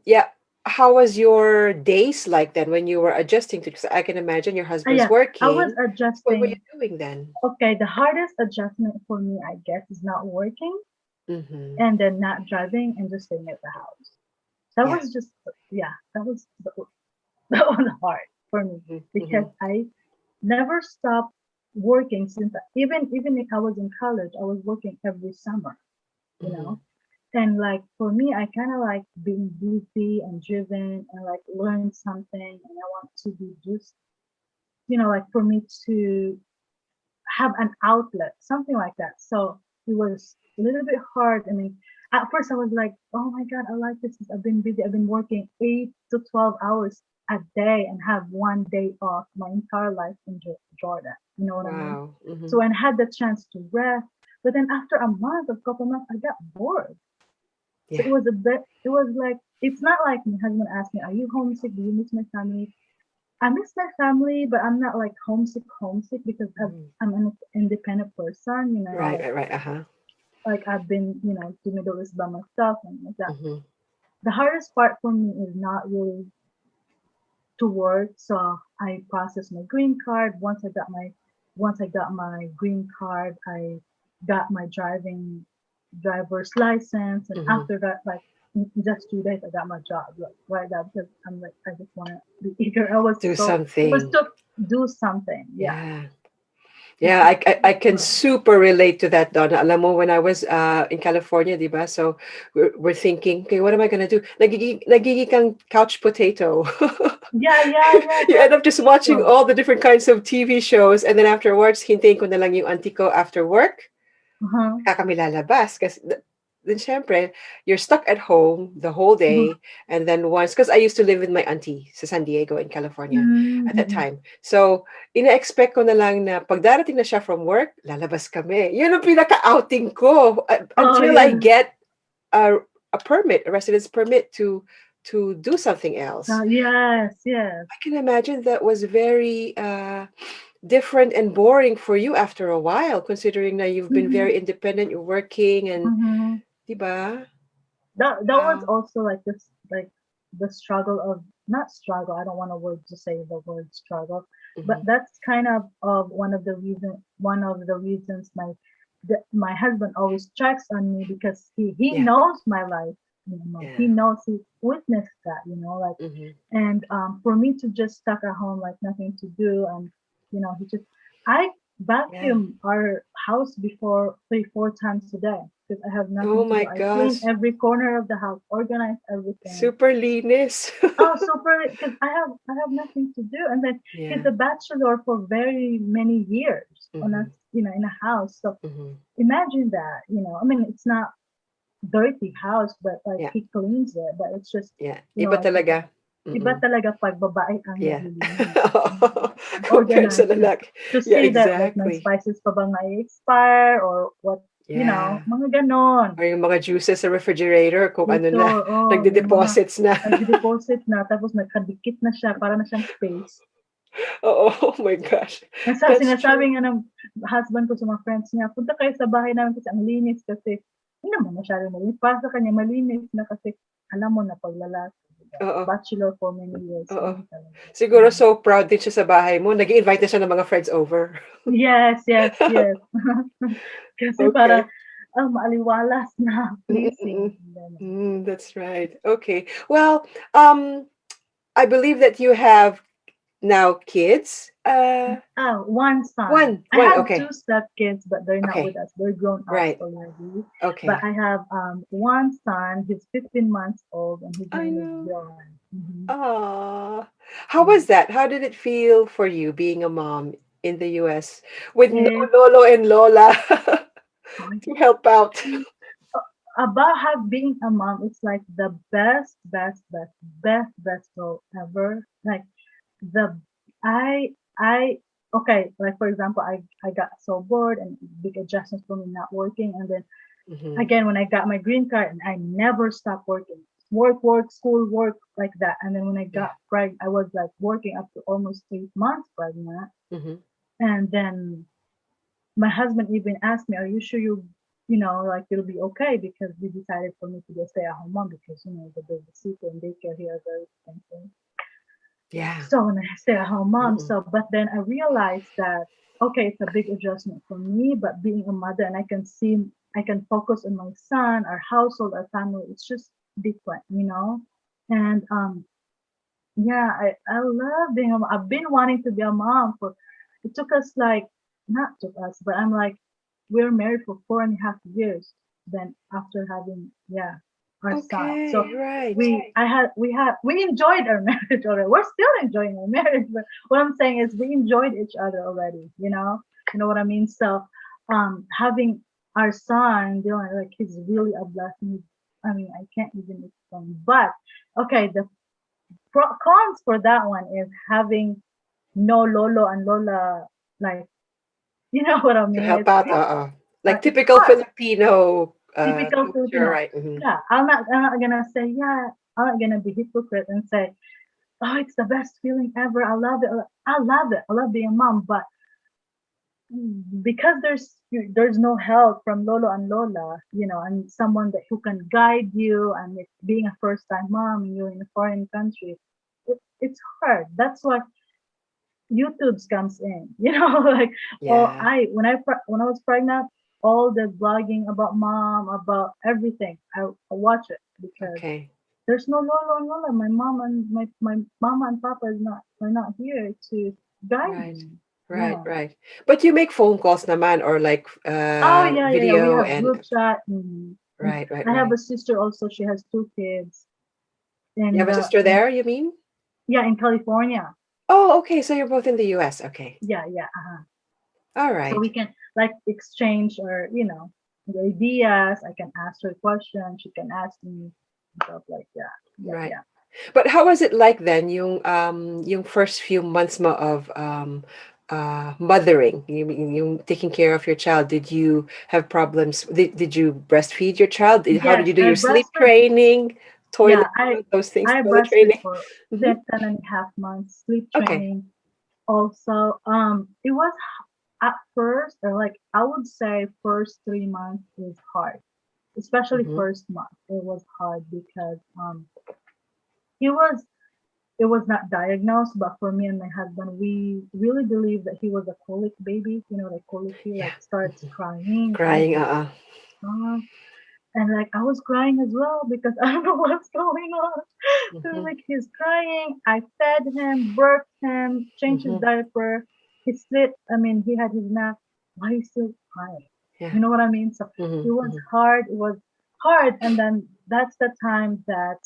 S1: yeah, how was your days like then when you were adjusting to? Because I can imagine your husband's
S2: Yeah, I was
S1: working. What were you
S2: adjusting.
S1: doing then?
S2: Okay, the hardest adjustment for me, I guess, is not working
S1: Mm-hmm.
S2: and then not driving and just staying at the house. That
S1: Yeah.
S2: was just, yeah, that was that was hard for me,
S1: Mm-hmm.
S2: because
S1: Mm-hmm.
S2: never stopped working since even if I was in college, I was working every summer, you
S1: Mm-hmm.
S2: know. And like for me, I kind of like being busy and driven and like learn something, and I want to be just, like for me to have an outlet, something like that. So it was a little bit hard. I mean, at first I was like, oh my God, I like this. I've been busy. I've been working 8 to 12 hours a day and have one day off my entire life in Jordan. You know what I mean?
S1: Wow. Mm-hmm.
S2: So I had the chance to rest. But then after a month, a couple months, I got bored. So
S1: Yeah.
S2: it was like, it's not like my husband asked me, are you homesick? Do you miss my family? I miss my family, but I'm not like homesick because
S1: Mhm.
S2: I'm an independent person,
S1: Right, right, right. Uh-huh.
S2: like I've been, to Middle East by myself and like that.
S1: Mm-hmm.
S2: The hardest part for me is not really to work. So I processed my green card. Once I got my green card, I got my driver's license, and
S1: Mm-hmm.
S2: after that, like in just 2 days, I got my job. Like right now, because I'm like I just want to be eager.
S1: Do
S2: It was
S1: something.
S2: to do something. Yeah.
S1: Yeah.
S2: It
S1: Yeah,
S2: took
S1: I can
S2: time.
S1: super relate to that, Donna. Alam mo, when I was in California, di ba? So we're thinking, okay, what am I gonna do? Nagiging kang couch potato.
S2: Yeah, yeah, yeah,
S1: You end
S2: that's
S1: up just watching
S2: true.
S1: all the different kinds of TV shows, and then afterwards, hintayin ko na lang yung auntie ko after work.
S2: Uh-huh.
S1: Kami lalabas kasi then syempre, you're stuck at home the whole
S2: Mhm.
S1: day, and then once because I used to live with my auntie sa San Diego in California at that
S2: Mm-mm.
S1: time. So, ina-expect ko na lang na pag darating na siya from work, lalabas kami. Yun ang pinaka-outing ko
S2: Oh
S1: until I
S2: yeah.
S1: get a permit, a residence permit to do something else.
S2: Yes, yes.
S1: I can imagine that was very different and boring for you after a while, considering that you've been
S2: Mm-hmm.
S1: very independent, you're working, and
S2: Mm-hmm.
S1: 'di ba?
S2: That was
S1: Wow.
S2: also like this, like the struggle of, not struggle, I don't want a word to say the word struggle, but
S1: Mhm.
S2: that's kind of one of the reasons my husband always checks on me, because he
S1: Yeah.
S2: knows my life, he
S1: Yeah.
S2: knows, he witnessed that, like.
S1: Mhm.
S2: And for me to just stuck at home like nothing to do, and he just, I
S1: Yeah.
S2: vacuum our house before 3 4 times a day because I have nothing
S1: Oh
S2: to do.
S1: my
S2: I clean
S1: gosh.
S2: every corner of the house, organize everything.
S1: Super linis.
S2: Oh, super! Because I have nothing to do, and then he's
S1: Yeah.
S2: a bachelor for very many years on
S1: Mhm.
S2: us, in a house. So
S1: Mhm.
S2: imagine that. I mean, it's not dirty house, but like
S1: Yeah.
S2: he cleans it, but it's just,
S1: Yeah. Iba
S2: like
S1: talaga.
S2: iba
S1: Mm.
S2: talaga pag babae ang
S1: Yeah.
S2: naglilinis,
S1: Compared sa
S2: organize,
S1: lalaki.
S2: to
S1: Yeah,
S2: see that like my
S1: exactly.
S2: spices pa ba expire or what,
S1: Yeah.
S2: mga ganon.
S1: Or yung mga juices sa refrigerator kung ano
S2: Ito,
S1: na,
S2: oh, yung mga
S1: nagde-deposits na.
S2: nagde-deposit na tapos nagkadikit na siya para na siyang paste.
S1: Oo, oh my gosh.
S2: And sa
S1: That's true.
S2: sinasabi nga ng husband ko sa mga friends niya, punta kayo sa bahay namin kasi ang linis, kasi hindi naman masyadong malinis. Para sa kanya, malinis na kasi alam mo na pag lalaki, diba?
S1: Oo,
S2: Bachelor for many years,
S1: oo.
S2: hindi talaga.
S1: Siguro so proud din siya sa bahay mo, nag-i-invite na siya ng mga friends over.
S2: Yes, yes, yes. Kasi para,
S1: Okay.
S2: maaliwalas na,
S1: Mm,
S2: pleasing.
S1: mm.
S2: Ganun.
S1: That's right. Okay. Well, um, I believe that you have now kids.
S2: Oh, one son. I
S1: One.
S2: have two
S1: Okay.
S2: stepkids, but they're not with
S1: Okay.
S2: us. They're grown ups
S1: Right.
S2: already. But
S1: Okay.
S2: I have one son. He's 15 months old, and his
S1: I
S2: name is
S1: know.
S2: Dylan.
S1: Ah. How
S2: Yeah.
S1: was that? How did it feel for you being a mom in the US with no
S2: It,
S1: lolo and lola to help out?
S2: about being a mom, it's like the best, best, best, best, best role ever. Like the I okay, like for example, I got so bored, and big adjustments for me not working, and then
S1: Hmm.
S2: again when I got my green card, and I never stopped working. Work, school, work, like that. And then when I
S1: Yeah.
S2: got pregnant, I was like working up to almost 8 months pregnant.
S1: Hmm.
S2: And then my husband even asked me, "Are you sure like it'll be okay?" Because we decided for me to be a stay-at-home mom, because the babysitter and daycare here are very expensive.
S1: Yeah.
S2: So when I stay-at-home mom,
S1: Mm-mm.
S2: so but then I realized that okay, it's a big adjustment for me, but being a mother, and I can focus on my son, our household, our family. It's just different. And yeah, I love being a mom. I've been wanting to be a mom for it took us like, not took us, but I'm like, we're married for 4.5 years. Then after having, yeah, our son. So
S1: Okay, right.
S2: we enjoyed our marriage already. We're still enjoying our marriage, but what I'm saying is we enjoyed each other already. You know what I mean. So, having our son, like he's really a blessing. I mean, I can't even explain. But okay, the cons for that one is having no lolo and lola. Like, you know what I
S1: To
S2: mean?
S1: help
S2: It's
S1: out,
S2: hard.
S1: like
S2: It's
S1: typical
S2: hard.
S1: Filipino
S2: Typical
S1: culture,
S2: Filipino.
S1: right? Hmm.
S2: Yeah, I'm not gonna say, yeah. I'm not gonna be hypocrite and say, oh, it's the best feeling ever. I love it. I love it. I love being a mom. But because there's no help from Lolo and Lola, and someone that who can guide you, and it, being a first time mom and you're in a foreign country, it's hard. That's why YouTube's comes in. Like, oh,
S1: Yeah.
S2: when I was pregnant, all the blogging about mom, about everything, I watch it because
S1: Okay.
S2: there's no Lolo and Lola. My mama and papa are not here to guide
S1: Right.
S2: me.
S1: Right.
S2: Yeah.
S1: Right. But you make phone calls naman, or like
S2: Oh yeah, yeah, yeah. We
S1: video
S2: have
S1: and
S2: group chat. And
S1: right. Right.
S2: I have
S1: Right.
S2: a sister also. She has two kids
S1: You
S2: in
S1: have a
S2: the
S1: sister
S2: in,
S1: there, you mean?
S2: yeah, in California.
S1: Oh, okay. So you're both in the US. Okay.
S2: Yeah, yeah.
S1: All
S2: So we
S1: right.
S2: can like exchange or the ideas. I can ask her questions. She can ask me stuff like that. Yeah,
S1: Right.
S2: yeah.
S1: But how was it like then, yung first few months mo of mothering, yung taking care of your child? Did you have problems? Did you breastfeed your child? How did
S2: Yes,
S1: you do
S2: I
S1: your sleep
S2: breastfed.
S1: training,
S2: Yeah,
S1: toilet, those things,
S2: I
S1: toilet
S2: breastfed
S1: training?
S2: for
S1: Hmm.
S2: 10.5 months. Sleep
S1: Okay.
S2: training. Also, it was at first, or like I would say, first 3 months is hard, especially
S1: Hmm.
S2: first month. It was hard because he was it was not diagnosed, but for me and my husband, we really believe that he was a colic baby. Like colicky,
S1: Yeah.
S2: like starts crying and
S1: Crying.
S2: uh, and like I was crying as well because I don't know what's going on. So
S1: Hmm.
S2: like he's crying. I fed him, burped him, changed his
S1: Hmm.
S2: diaper. He slept. I mean, he had his nap. Why is he still crying?
S1: Yeah.
S2: You know what I mean? So
S1: Hmm.
S2: it was
S1: Hmm.
S2: hard. It was hard, and then that's the time that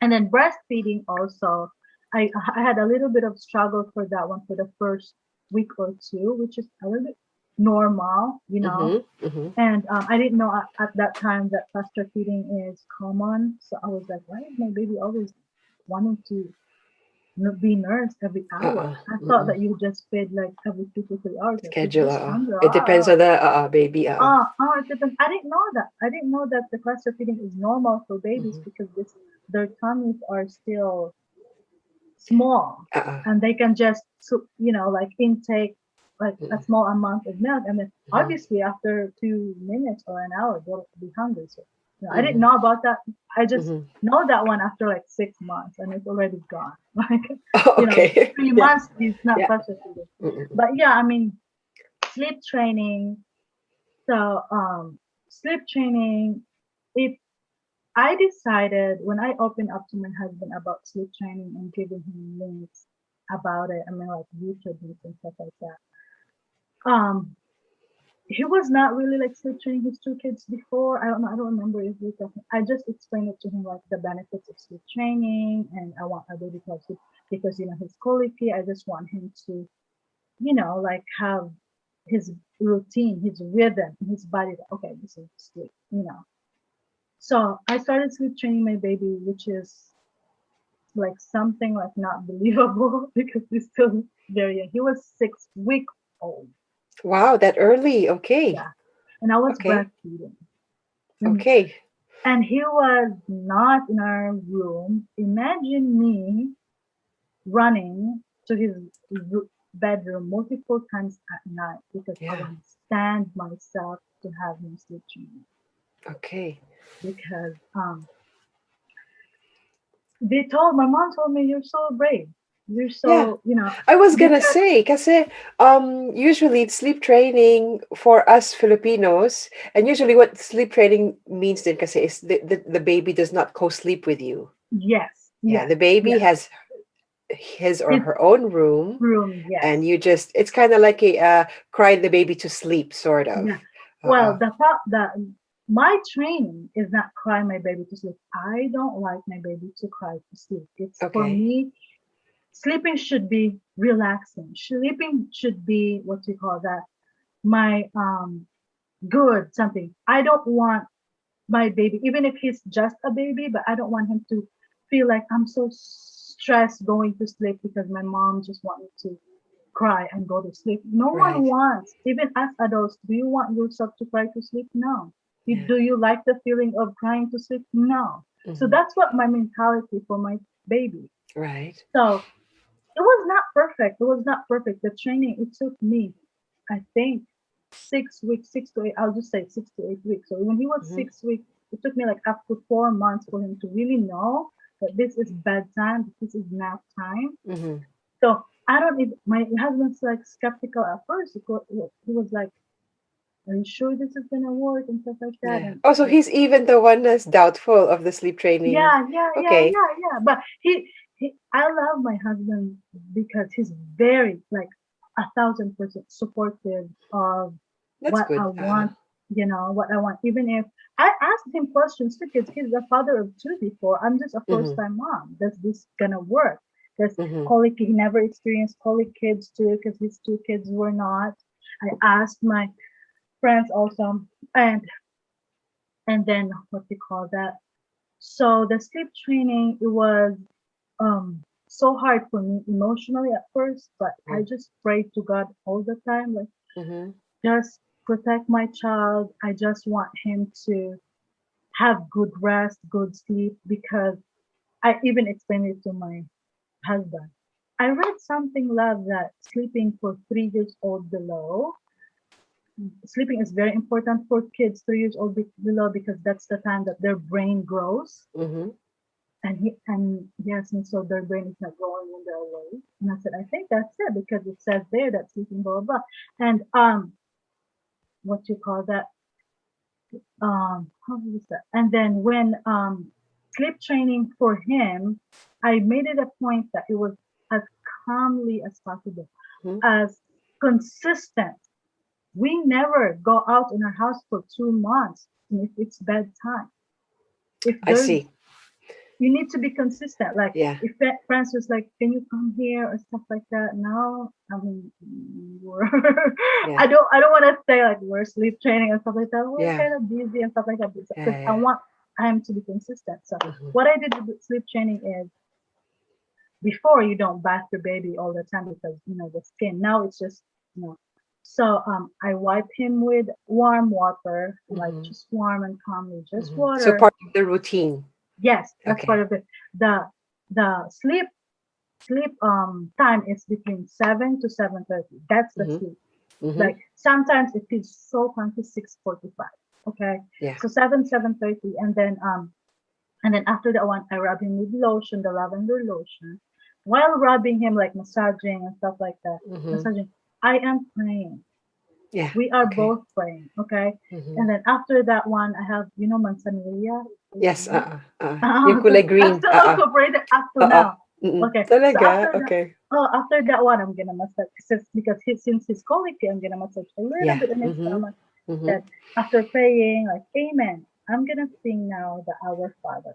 S2: and then breastfeeding also. I had a little bit of struggle for that one for the first week or two, which is a little bit normal.
S1: Hmm. Hmm.
S2: And I didn't know at that time that cluster feeding is common. So I was like, why is my baby always wanting to be nursed every hour? I thought
S1: Mm-mm.
S2: that you just fed like every 2 to 3 hours. Like she's
S1: Schedule.
S2: just hungry.
S1: It depends on the baby.
S2: It depends. I didn't know that. I didn't know that the cluster feeding is normal for babies
S1: Hmm.
S2: because their tummies are still small
S1: Uh-uh.
S2: and they can just like intake like a small amount of milk, and then
S1: Hmm.
S2: obviously after 2 minutes or an hour they'll be hungry. So I didn't
S1: Hmm.
S2: know about that. I just
S1: Hmm.
S2: know that one after like 6 months and it's already gone. Like
S1: Oh, okay.
S2: three
S1: Yeah.
S2: months is not
S1: Yeah.
S2: substituted.
S1: Mm-mm.
S2: But yeah, I mean, sleep training. So sleep training, it I decided when I opened up to my husband about sleep training and giving him links about it, I mean like YouTube links and stuff like that. Um, he was not really like sleep training his two kids before. I don't know. I don't remember if we talking. I just explained it to him like the benefits of sleep training, and I want our baby to have sleep because he's colicky. I just want him to like have his routine, his rhythm, his body. Okay, this is sleep. So I started sleep training my baby, which is like something like not believable because he's still very young. He was 6 week old.
S1: Wow, that early. Okay.
S2: Yeah. And I was
S1: Okay.
S2: breastfeeding. And
S1: Okay.
S2: and he was not in our room. Imagine me running to his bedroom multiple times at night because I
S1: Yeah.
S2: want to stand myself to have him sleep training.
S1: Okay.
S2: Because my mom told me, you're so brave. You're
S1: Yeah.
S2: so,
S1: I was gonna
S2: because
S1: say, kasi usually it's sleep training for us Filipinos, and usually what sleep training means then kasi is the baby does not co-sleep with you.
S2: yes,
S1: Yeah,
S2: yes,
S1: the baby
S2: yes,
S1: has his or
S2: His
S1: her own room,
S2: room,
S1: and
S2: yes.
S1: you just, it's kind of like a cry the baby to sleep, sort of.
S2: Yeah. Well,
S1: Uh-uh.
S2: the my training is not cry my baby to sleep. I don't like my baby to cry to sleep. It's for
S1: Okay.
S2: me, sleeping should be relaxing. Sleeping should be what you call that. My good something. I don't want my baby, even if he's just a baby, but I don't want him to feel like I'm so stressed going to sleep because my mom just want me to cry and go to sleep. No one
S1: Right.
S2: wants, even as adults, do you want yourself to cry to sleep? No.
S1: Yeah.
S2: Do you like the feeling of crying to sleep? No. So
S1: Hmm.
S2: that's what my mentality for my baby.
S1: Right.
S2: So it was not perfect. It was not perfect. The training, it took me, I think, 6 weeks, 6 to 8, I'll just say 6 to 8 weeks. So when he was
S1: Hmm.
S2: 6 weeks, it took me like up to 4 months for him to really know that this is bedtime, this is nap time.
S1: Hmm.
S2: So I don't even, my husband's like skeptical at first. He was like, are you sure this is gonna work and stuff like that?
S1: Yeah.
S2: And
S1: Oh, so he's even the one that's doubtful of the sleep training.
S2: yeah, yeah, yeah,
S1: Okay.
S2: yeah, yeah. But I love my husband because he's very like 1,000% supportive of
S1: That's
S2: what I
S1: good.
S2: want, what I want. Even if I asked him questions because he's a father of two before. I'm just a first
S1: Hmm.
S2: time mom. Does this gonna work? Does
S1: Hmm.
S2: colic, he never experienced colic kids too because his two kids were not. I asked my friends also, and and then what do you call that? So the sleep training, it was so hard for me emotionally at first, but I just prayed to God all the time, like
S1: Hmm.
S2: just protect my child. I just want him to have good rest, good sleep, because I even explained it to my husband. I read something, love, that sleeping for 3 years old below, sleeping is very important for kids 3 years old below because that's the time that their brain grows.
S1: Hmm.
S2: And yes, and so their brain is not growing when they're awake. And I said, I think that's it because it says there that sleeping, blah blah blah. And what you call that? How was that? And then when sleep training for him, I made it a point that it was as calmly as possible,
S1: Hmm.
S2: as consistent. We never go out in our house for 2 months if it's bedtime. If
S1: I
S2: there's
S1: see.
S2: You need to be consistent. Like
S1: Yeah.
S2: if friends was like, "Can you come here?" or stuff like that. No, I mean, we're
S1: Yeah.
S2: I don't want to say like we're sleep training and stuff like that. We're
S1: Yeah.
S2: kind of busy and stuff like that
S1: Yeah.
S2: because I
S1: Yeah.
S2: want him to be consistent. So
S1: Hmm.
S2: what I did with sleep training is before you don't bath your baby all the time because the skin. Now it's just you know. So I wipe him with warm water, like
S1: Hmm.
S2: just warm and calmly, just
S1: Hmm. So
S2: water.
S1: part of the routine.
S2: Yes, that's part
S1: Okay.
S2: of it. The sleep time is between 7 to 7:30. That's the
S1: Hmm.
S2: sleep.
S1: Hmm.
S2: Like sometimes it feels so funky 6:45. Okay,
S1: Yeah.
S2: so 7:30, and then after that one I rub him with lotion, the lavender lotion. While rubbing him, like massaging and stuff like that,
S1: Hmm.
S2: massaging, I am praying.
S1: Yeah.
S2: We are
S1: Okay.
S2: both praying. Okay,
S1: Hmm.
S2: and then after that one I have manzanilla.
S1: Yes. Yung
S2: Ah,
S1: kulay
S2: I'm
S1: green.
S2: still also praying up to
S1: Oo.
S2: now.
S1: Mm.
S2: Okay, so
S1: Talaga? Okay.
S2: after that one, I'm gonna massage because since he's colicky, I'm gonna massage a little
S1: Yeah.
S2: bit in his
S1: Mhm.
S2: stomach.
S1: Mhm.
S2: Then after praying, like Amen, I'm gonna sing now the Our Father.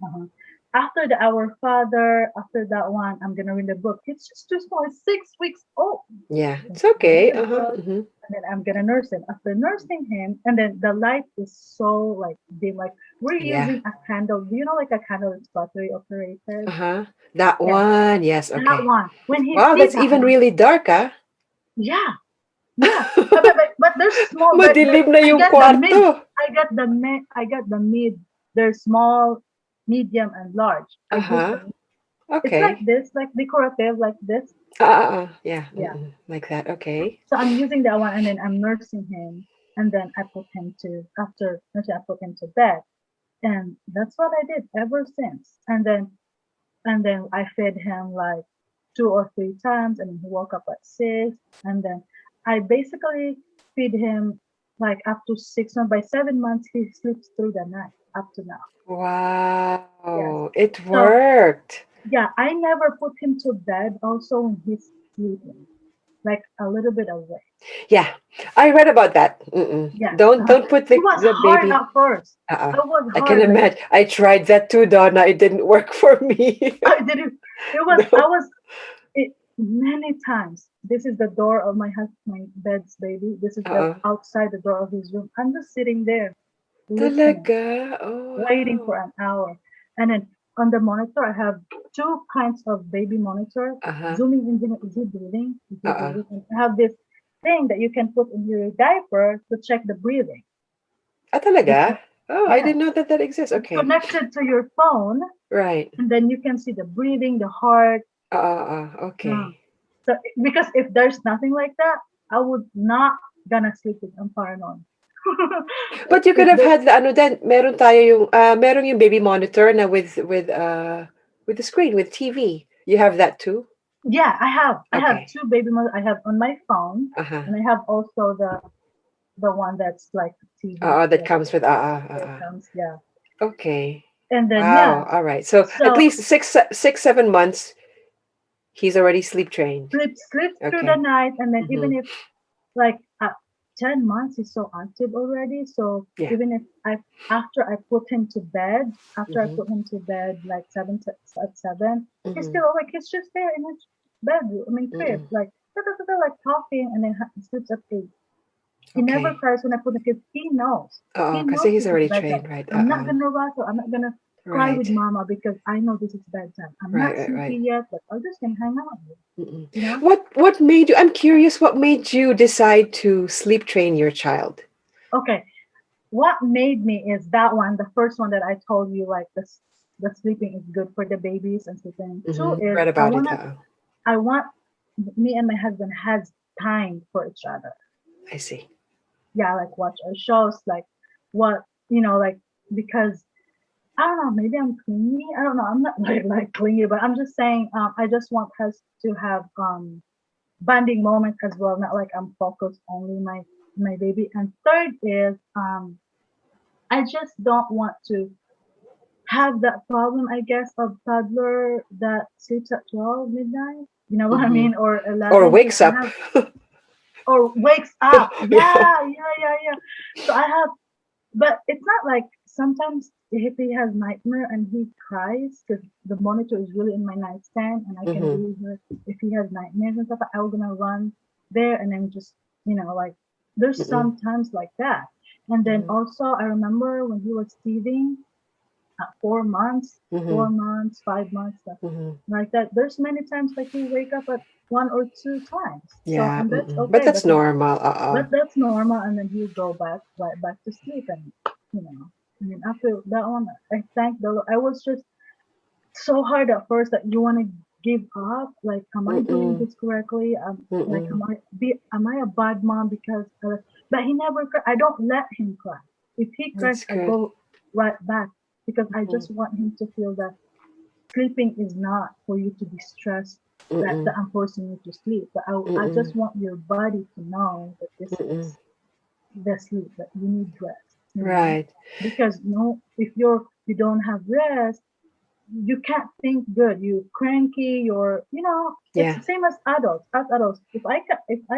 S2: Uh-huh. After the Our Father, after that one, I'm gonna read the book. It's just too small. It's 6 weeks old.
S1: Yeah,
S2: I'm
S1: it's
S2: gonna read
S1: okay.
S2: the
S1: Uh-huh.
S2: book,
S1: Mhm.
S2: and then I'm gonna nurse him. After nursing him, and then the light is so like dim. Like we're
S1: Yeah.
S2: using a candle. Do you know like a candle that's battery operated?
S1: Uh-huh. That
S2: Yeah,
S1: one. Yes,
S2: that
S1: okay.
S2: one. When he
S1: Wow,
S2: sees
S1: that's
S2: that
S1: even
S2: one,
S1: really dark, ah.
S2: yeah, yeah. But there's small. But
S1: Madilim na
S2: I
S1: yung
S2: get the
S1: kwarto.
S2: mid. I get the mid. There's small, medium, and large. I use
S1: Uh-huh.
S2: the. It's like
S1: Okay.
S2: this, like decorative, like this.
S1: Yeah.
S2: Yeah.
S1: Like that. Okay.
S2: So I'm using that one, and then I'm nursing him, and then I put him to after nursing, I put him to bed, and that's what I did ever since. And then I fed him like 2 or 3 times, and he woke up at 6. And then I basically feed him like up to 6 months. By 7 months, he sleeps through the night up to now. Yes.
S1: Wow. It
S2: So
S1: worked.
S2: yeah, I never put him to bed also when he's sleeping, like a little bit away.
S1: Yeah, I read about that. Mm-mm.
S2: Yeah.
S1: Don't put
S2: It was
S1: the
S2: hard
S1: baby.
S2: at first.
S1: Uh-uh.
S2: It was
S1: I can
S2: hard. Like
S1: imagine. I tried that too, Donna. It didn't work for me.
S2: I didn't. It was. I
S1: No,
S2: was. It many times. This is the door of my bed's baby. This is the
S1: uh-uh.
S2: outside the door of his room. I'm just sitting there listening,
S1: Talaga? Oh,
S2: waiting for
S1: wow.
S2: an hour, and then on the monitor I have two kinds of baby monitor.
S1: Uh-huh.
S2: Zooming in, is he breathing? Is he
S1: Uh-uh.
S2: breathing? And I have this thing that you can put in your diaper to check the breathing.
S1: Ah,
S2: Because
S1: talaga? Oh, I
S2: yeah,
S1: didn't know that that exists.
S2: it's
S1: Okay.
S2: connected to your phone,
S1: Right.
S2: and then you can see the breathing, the heart. Uh,
S1: Okay.
S2: so because if there's nothing like that, I would not gonna sleep with I'm paranoid.
S1: But you could
S2: If
S1: have
S2: there,
S1: had the ano then, meron yung baby monitor na with the screen, with TV. You have that too?
S2: yeah, I have
S1: Okay.
S2: two baby mothers. I have on my phone,
S1: Uh-huh.
S2: and I have also the one that's like TV,
S1: That
S2: like
S1: comes with
S2: that
S1: uh.
S2: comes, yeah.
S1: Okay.
S2: And then yeah,
S1: Wow. All right. So at
S2: so
S1: least 7 months, he's already sleep trained.
S2: sleeps through the
S1: Okay.
S2: night, and then even
S1: Mm-hmm.
S2: if like 10 months he's so active already. So
S1: Yeah.
S2: even if after I put him to bed, after I
S1: Mm-hmm.
S2: put him to bed like at 7, he's
S1: Mm-hmm.
S2: still awake. He's just there in his bedroom, I mean crib,
S1: Mm-mm.
S2: like like talking, and then sleeps at 8. He never
S1: Okay.
S2: cries when I put the kids. He knows. He
S1: Kasi
S2: knows
S1: he's
S2: this is
S1: already
S2: bedtime.
S1: trained, right?
S2: I'm not gonna rattle. I'm not gonna cry with
S1: Right.
S2: mama because I know this is bedtime. I'm
S1: Right,
S2: not
S1: right,
S2: sleepy
S1: right.
S2: yet, but I'm just gonna hang out with
S1: Mm-mm.
S2: you, you know?
S1: What made you, I'm curious, what made you decide to sleep train your child?
S2: Okay. What made me is that one, the first one that I told you, like the sleeping is good for the babies and sleeping. Two
S1: Mm-hmm.
S2: is
S1: Read about it.
S2: I want me and my husband has time for each other.
S1: I see.
S2: Yeah, like watch our shows, like what like because I don't know, maybe I'm clingy. I don't know. I'm not like clingy, but I'm just saying I just want us to have bonding moment as well, not like I'm focused only my baby. And third is I just don't want to have that problem, I guess, of toddler that sleeps at 12 midnight. You know what I
S1: Mm-hmm.
S2: mean? Or
S1: Or
S2: 11, because
S1: wakes
S2: I
S1: up.
S2: have, or wakes up.
S1: Yeah.
S2: Yeah, yeah, yeah, yeah. So I have, but it's not like sometimes if he has nightmare and he cries because the monitor is really in my nightstand and I can
S1: Mm-hmm.
S2: really hear if he has nightmares and stuff, I'm gonna run there and then just, like there's
S1: Mm-mm.
S2: sometimes like that. And then
S1: Mm-hmm.
S2: also I remember when he was teething, 4 months,
S1: Mm-hmm.
S2: 4 months, 5 months, stuff
S1: Mm-hmm.
S2: like that. There's many times like he wake up at 1 or 2 times. So
S1: Yeah.
S2: and that's
S1: Mm-mm. But
S2: okay.
S1: that's normal.
S2: But that's normal, and then he'll go back right back to sleep, and you know. I mean, after that one, I thank the Lord. I was just so hard at first that you want to give up. Like, am I doing
S1: Mm-mm.
S2: this correctly? Like,
S1: Mm-mm.
S2: am I a bad mom because? But he never. I don't let him cry. If he cries,
S1: That's
S2: I
S1: good.
S2: go right back because I
S1: Mm-hmm.
S2: just want him to feel that sleeping is not for you to be stressed that
S1: Mm-mm.
S2: I'm forcing you to sleep. But I
S1: Mm-mm.
S2: just want your body to know that this
S1: Mm-mm.
S2: is the sleep, that you need rest.
S1: Right.
S2: Because no, if you don't have rest, you can't think good. You cranky. It's
S1: Yeah.
S2: the same as adults. As adults, if I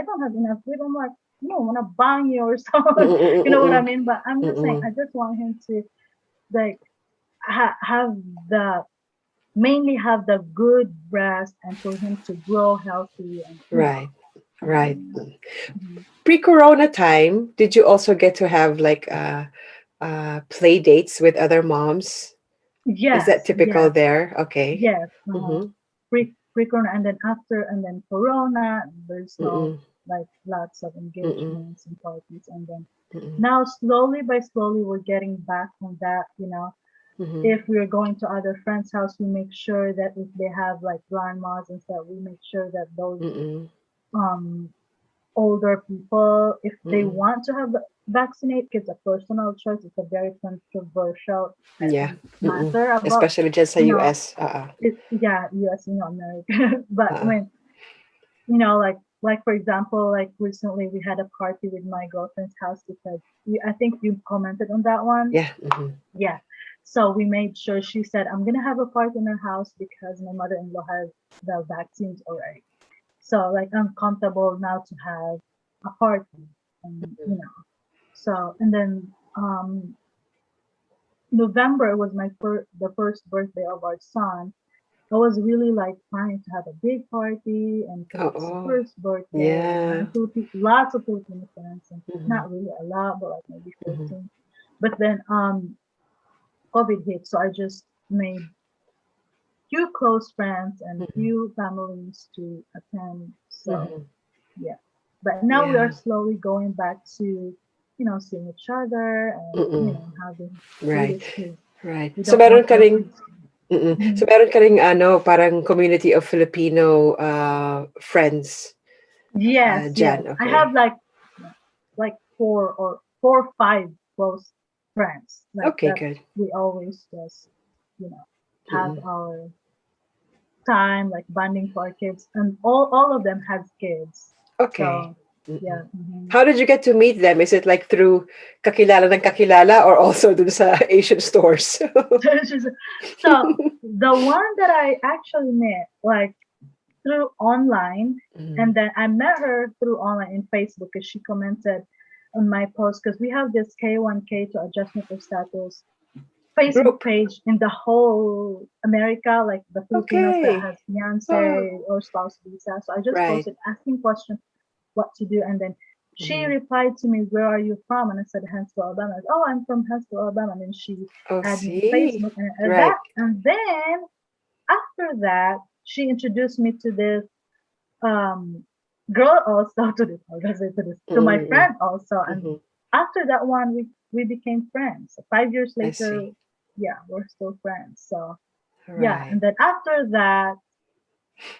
S2: don't have enough sleep, I'm like, no, I wanna bang you or something. You know what I
S1: Mm-mm.
S2: mean? But I'm just saying,
S1: Mm-mm.
S2: I just want him to like have the mainly have the good rest and for him to grow healthy and
S1: Right. Right.
S2: mhm.
S1: Pre-corona time, did you also get to have like play dates with other moms? Is that
S2: Yes,
S1: typical
S2: yes,
S1: there? Okay.
S2: yes.
S1: Mm-hmm.
S2: Pre-corona, and then after, and then corona, there's no
S1: Mm-mm.
S2: like lots of
S1: Mm-mm.
S2: engagements and parties, and then
S1: Mm-mm.
S2: now slowly by slowly we're getting back on that.
S1: Mm-hmm.
S2: If we're going to other friends' house, we make sure that if they have like grandmas and stuff, we make sure that those
S1: Mm-mm.
S2: um older people, if they
S1: Mm-mm.
S2: want to have vaccinate, it's a personal choice. It's a very controversial
S1: Yeah. Mm-mm.
S2: matter about,
S1: Especially just sa
S2: you know,
S1: US.
S2: yeah, US, America. But
S1: Uh-uh.
S2: when, like for example, like recently we had a party with my girlfriend's house because I think you commented on that one.
S1: Yeah. Mm-hmm.
S2: Yeah. So we made sure, she said, I'm gonna have a party in her house because my mother-in-law has the vaccines already. So like I'm comfortable now to have a party, and so and then November was the first birthday of our son. I was really like planning to have a big party, and because it's his
S1: Oh,
S2: first birthday,
S1: yeah.
S2: and lots of Filipino friends, and
S1: Mm-hmm.
S2: not really a lot, but like maybe
S1: Mm-hmm.
S2: 14. But then COVID hit, so I just made few close friends and
S1: Mm-hmm.
S2: few families to attend. So
S1: Mm-hmm.
S2: yeah, but now we are
S1: Yeah.
S2: slowly going back to seeing each other and
S1: Mm-mm.
S2: having food
S1: Right.
S2: is because
S1: Right.
S2: we
S1: So
S2: don't
S1: meron
S2: want
S1: ka
S2: our
S1: ring
S2: kids.
S1: so
S2: Mhm.
S1: meron ka ring parang community of Filipino friends
S2: Yes, yes.
S1: Jan.
S2: I
S1: Okay.
S2: have like four or five close friends like
S1: Okay,
S2: that.
S1: good.
S2: We always just you know have
S1: Mm-mm.
S2: our time like bonding for our kids, and all of them has kids.
S1: Okay.
S2: So
S1: Mm-mm.
S2: yeah. Hmm.
S1: How did you get to meet them? Is it like through kakilala ng kakilala or also dun sa Asian stores?
S2: So the one that I actually met like through online,
S1: Mm.
S2: and then I met her through online in Facebook because she commented on my post, because we have this K1K to adjustment of status Facebook
S1: Group.
S2: page in the whole America, like the Filipinos that
S1: Okay.
S2: has
S1: Oh,
S2: fiance or spouse visa. So I just
S1: right.
S2: posted asking questions what to do, and then she
S1: Mm.
S2: replied to me, "Where are you from?" And I said, "Huntsville, Alabama." I said, "Oh, I'm from Huntsville, Alabama." And then she
S1: Oh,
S2: added me on
S1: see.
S2: Facebook, and
S1: Right.
S2: then after that, she introduced me to this um girl also, to this, I guess to my
S1: Mm-mm.
S2: friend also, and
S1: Mm-hmm.
S2: after that one we became friends. 5 years
S1: I
S2: later,
S1: see.
S2: yeah, we're still friends. So yeah,
S1: Right.
S2: and then after that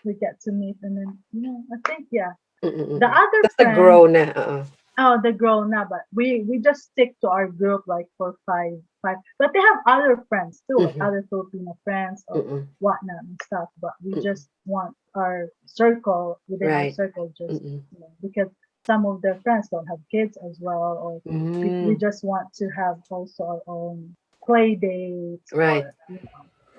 S2: we get to meet, and then I think yeah, the
S1: Mm-mm.
S2: other
S1: That's the
S2: friend.
S1: grow na. Uh-uh.
S2: Oh, the girl now, but we just stick to our group like for five. But they have other friends too, like
S1: Mm-hmm.
S2: other Filipino friends or
S1: Mm-mm.
S2: whatnot and stuff. But we
S1: Mm-mm.
S2: just want our circle, within our
S1: Right.
S2: circle, just
S1: Mm-mm.
S2: because some of their friends don't have kids as well, or we
S1: Mm.
S2: just want to have also our own play dates,
S1: Right.
S2: or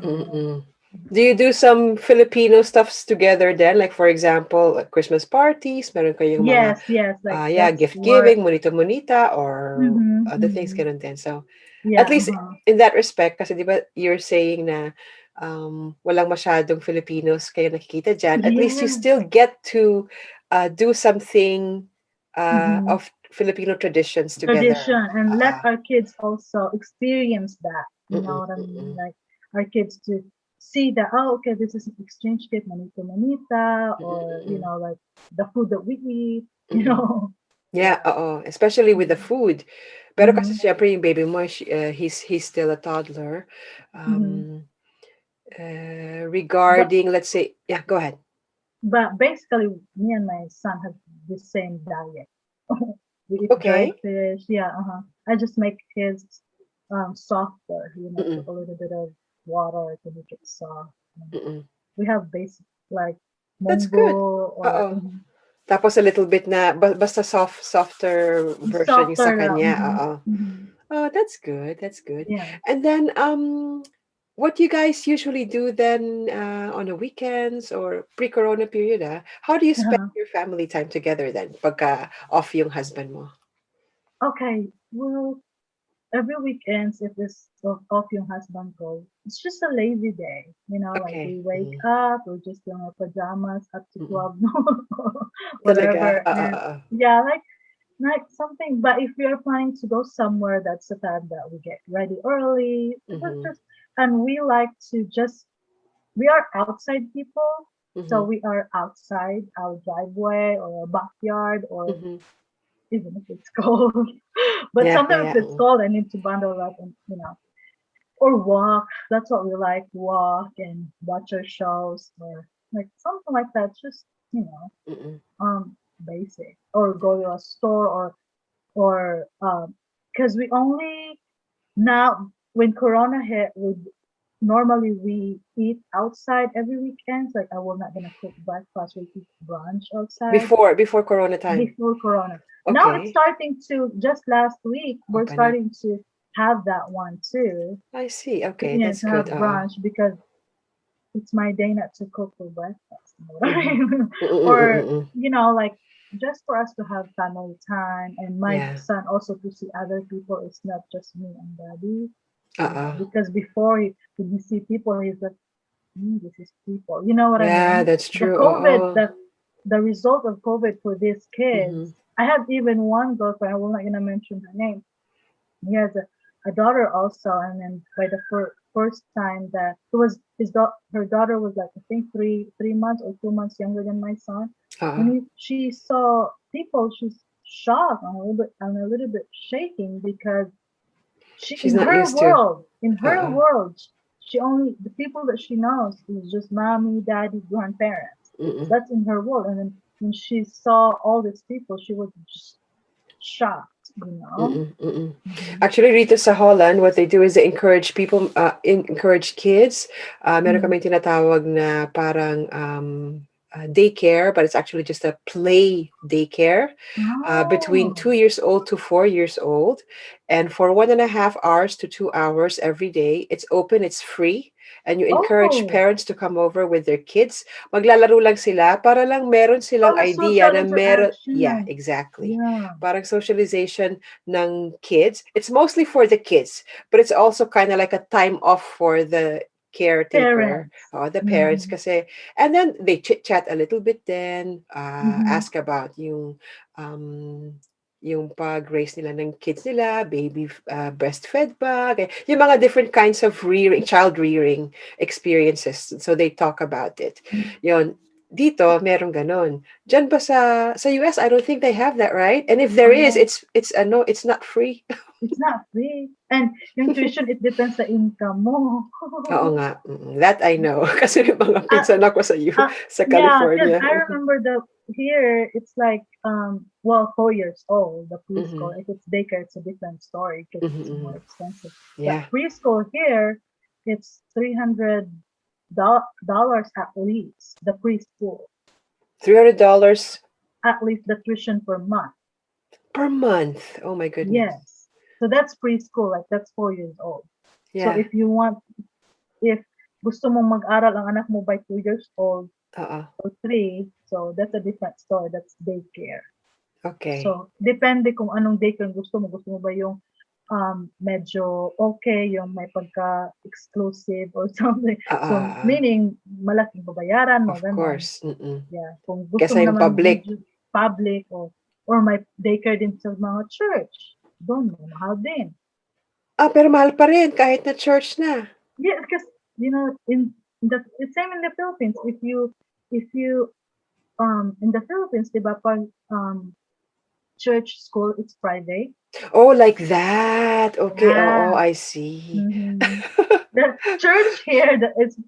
S1: Mm-mm. Do you do some Filipino stuffs together then? Like for example, Christmas parties, meron kayong mga
S2: yes, yes, like
S1: yeah,
S2: let's
S1: gift
S2: work.
S1: giving, monita-monita, or
S2: Mm-hmm,
S1: other things
S2: mm-hmm.
S1: ganun din. So, at
S2: Yeah,
S1: least
S2: uh-huh.
S1: in that respect, kasi di ba you're saying na walang masyadong Filipinos kayo nakikita dyan, at least you
S2: Yes.
S1: still get to do something
S2: Mm-hmm.
S1: of Filipino traditions
S2: Tradition,
S1: together.
S2: and let our kids also experience that. You know
S1: Mm-mm,
S2: what I mean?
S1: mm-mm,
S2: Like our kids to see that, oh, okay, this is an exchange gift, manito manita,
S1: mm-mm,
S2: or
S1: mm-mm,
S2: like the food that we eat. You
S1: mm-mm.
S2: know?
S1: Yeah,
S2: Yeah.
S1: especially with the food. Pero kasi
S2: Mm-hmm.
S1: siyempre yung baby mo, he's still a toddler.
S2: Mm-hmm.
S1: Um,
S2: But
S1: regarding, let's say, yeah, go ahead.
S2: basically, me and my son have the same diet. We eat dried
S1: Okay.
S2: fish. Yeah. I just make his softer.
S1: Mm-mm,
S2: Put a little bit of water to make it soft.
S1: mm-mm.
S2: We have basic like
S1: That's good.
S2: munggo or
S1: Oo. Tapos a little bit na, basta softer version yung sa
S2: softer lang.
S1: kanya.
S2: Mhm,
S1: Oo.
S2: mhm.
S1: Oh, that's good. That's good.
S2: Yeah.
S1: And then, what you guys usually do then on the weekends or pre-corona period, how do you spend
S2: Uh-huh.
S1: your family time together then pagka off yung husband mo?
S2: Okay. Well, every weekends, if this of yung husband go, it's just a lazy day. Like
S1: Okay.
S2: we wake
S1: Mm-mm.
S2: up, we're just in our pajamas up to
S1: Mm-mm.
S2: 12 noon or
S1: Talaga?
S2: whatever. And yeah, like something. But if we are planning to go somewhere, that's the time that we get ready early. But
S1: Mhm.
S2: just and we like to just we are outside people, so
S1: Mhm.
S2: we are outside our driveway or our backyard, or
S1: Mhm.
S2: even if it's cold. But
S1: Yeah, yeah,
S2: sometimes
S1: yeah.
S2: if it's cold, I need to bundle up and or walk. That's what we like: walk and watch our shows, or like something like that. Just
S1: Mm-mm.
S2: basic, or go to a store, or because we only now, when Corona hit, we eat outside every weekend. Like I will not gonna cook breakfast. We eat brunch outside
S1: Before Corona time.
S2: before Corona. Now it's
S1: Okay.
S2: starting to, just last week we're
S1: Open up.
S2: starting to. have that one too.
S1: I see. Okay,
S2: Yeah,
S1: that's
S2: to
S1: good.
S2: have brunch because it's my day not to cook for breakfast.
S1: Mm-hmm.
S2: Or,
S1: Mm-mm-mm-mm-mm.
S2: like just for us to have family time and my
S1: Yeah.
S2: son also to see other people. It's not just me and daddy,
S1: Uh-uh.
S2: because before when he see people, he's like, this is people. You know what I
S1: Yeah,
S2: mean?
S1: that's
S2: The
S1: true.
S2: COVID,
S1: Oh.
S2: the result of COVID for these
S1: Mm-hmm.
S2: kids. I have even one girlfriend. I will not gonna mention her name. He has a daughter also, and then by the first time that it was her daughter was like, I think, 3 months or 2 months younger than my son. When
S1: Uh-uh.
S2: she saw people, she's shocked and a little bit shaking because she
S1: She's not used to.
S2: in her
S1: Uh-uh.
S2: world, she only the people that she knows is just mommy, daddy, grandparents.
S1: Mm-mm.
S2: That's in her world, and then when she saw all these people, she was just shocked, you know.
S1: Mm-mm, mm-mm.
S2: Hmm.
S1: Actually, Rita, sa Holland, what they do is they encourage people, encourage kids. Meron
S2: Hmm.
S1: kami tinatawag na parang daycare, but it's actually just a play daycare between
S2: Oh,
S1: 2 years old to 4 years old. And for 1.5 hours to 2 hours every day, it's open, it's free. And you encourage
S2: oh,
S1: parents to come over with their kids. Maglalaro lang sila para lang meron silang
S2: oh, the
S1: idea
S2: social
S1: na meron, yeah,
S2: interaction.
S1: exactly.
S2: Yeah,
S1: Parang socialization ng kids. It's mostly for the kids, but it's also kind of like a time off for the caretaker,
S2: parents.
S1: the parents
S2: Mm-hmm.
S1: kasi. And then they chit chat a little bit then,
S2: Mm-hmm.
S1: ask about um, yung pag-raise nila ng kids nila, baby breastfed ba, yung mga different kinds of rearing, child rearing experiences. So they talk about it. Yon, dito meron ganon. Diyan ba sa US, I don't think they have that, right? And if there
S2: Oh
S1: is,
S2: no,
S1: it's no, it's not free.
S2: it's not free. And yung tuition, it depends sa income mo.
S1: Oo nga. That I know. Kasi may mga
S2: uh,
S1: pinsan ako sa
S2: yeah, because
S1: California.
S2: I remember here it's like, well, 4 years old, the
S1: Mhm.
S2: preschool. If it's daycare, it's a different story because
S1: Mhm,
S2: it's more
S1: mhm.
S2: expensive. But
S1: Yeah.
S2: preschool here, it's $300 at least, the preschool,
S1: $300
S2: at least the tuition per month.
S1: per month. Oh my goodness.
S2: Yes. So that's preschool, like that's 4 years old. So
S1: Yeah.
S2: if gusto mong mag-aral ang anak mo by 2 years old
S1: Oo.
S2: or three, so that's a different story. That's daycare.
S1: Okay.
S2: So, depende kung anong daycare gusto mo. Gusto mo ba yung medyo okay, yung may pagka-exclusive or something. So,
S1: Ah.
S2: meaning, malaking babayaran mo,
S1: Of
S2: ganon.
S1: course. Mm.
S2: Yeah. Kung gusto
S1: Kesa
S2: mo
S1: yung
S2: naman
S1: public.
S2: medyo public or may daycare din sa mga church. Doon mo, mahal din.
S1: Pero mahal pa rin kahit na church na.
S2: Yeah, because it's same in the Philippines. If you in the Philippines, 'di ba, pag church school, it's private.
S1: Oh, like that. Okay. Oh,
S2: Yeah.
S1: I see.
S2: Hmm. The church here, is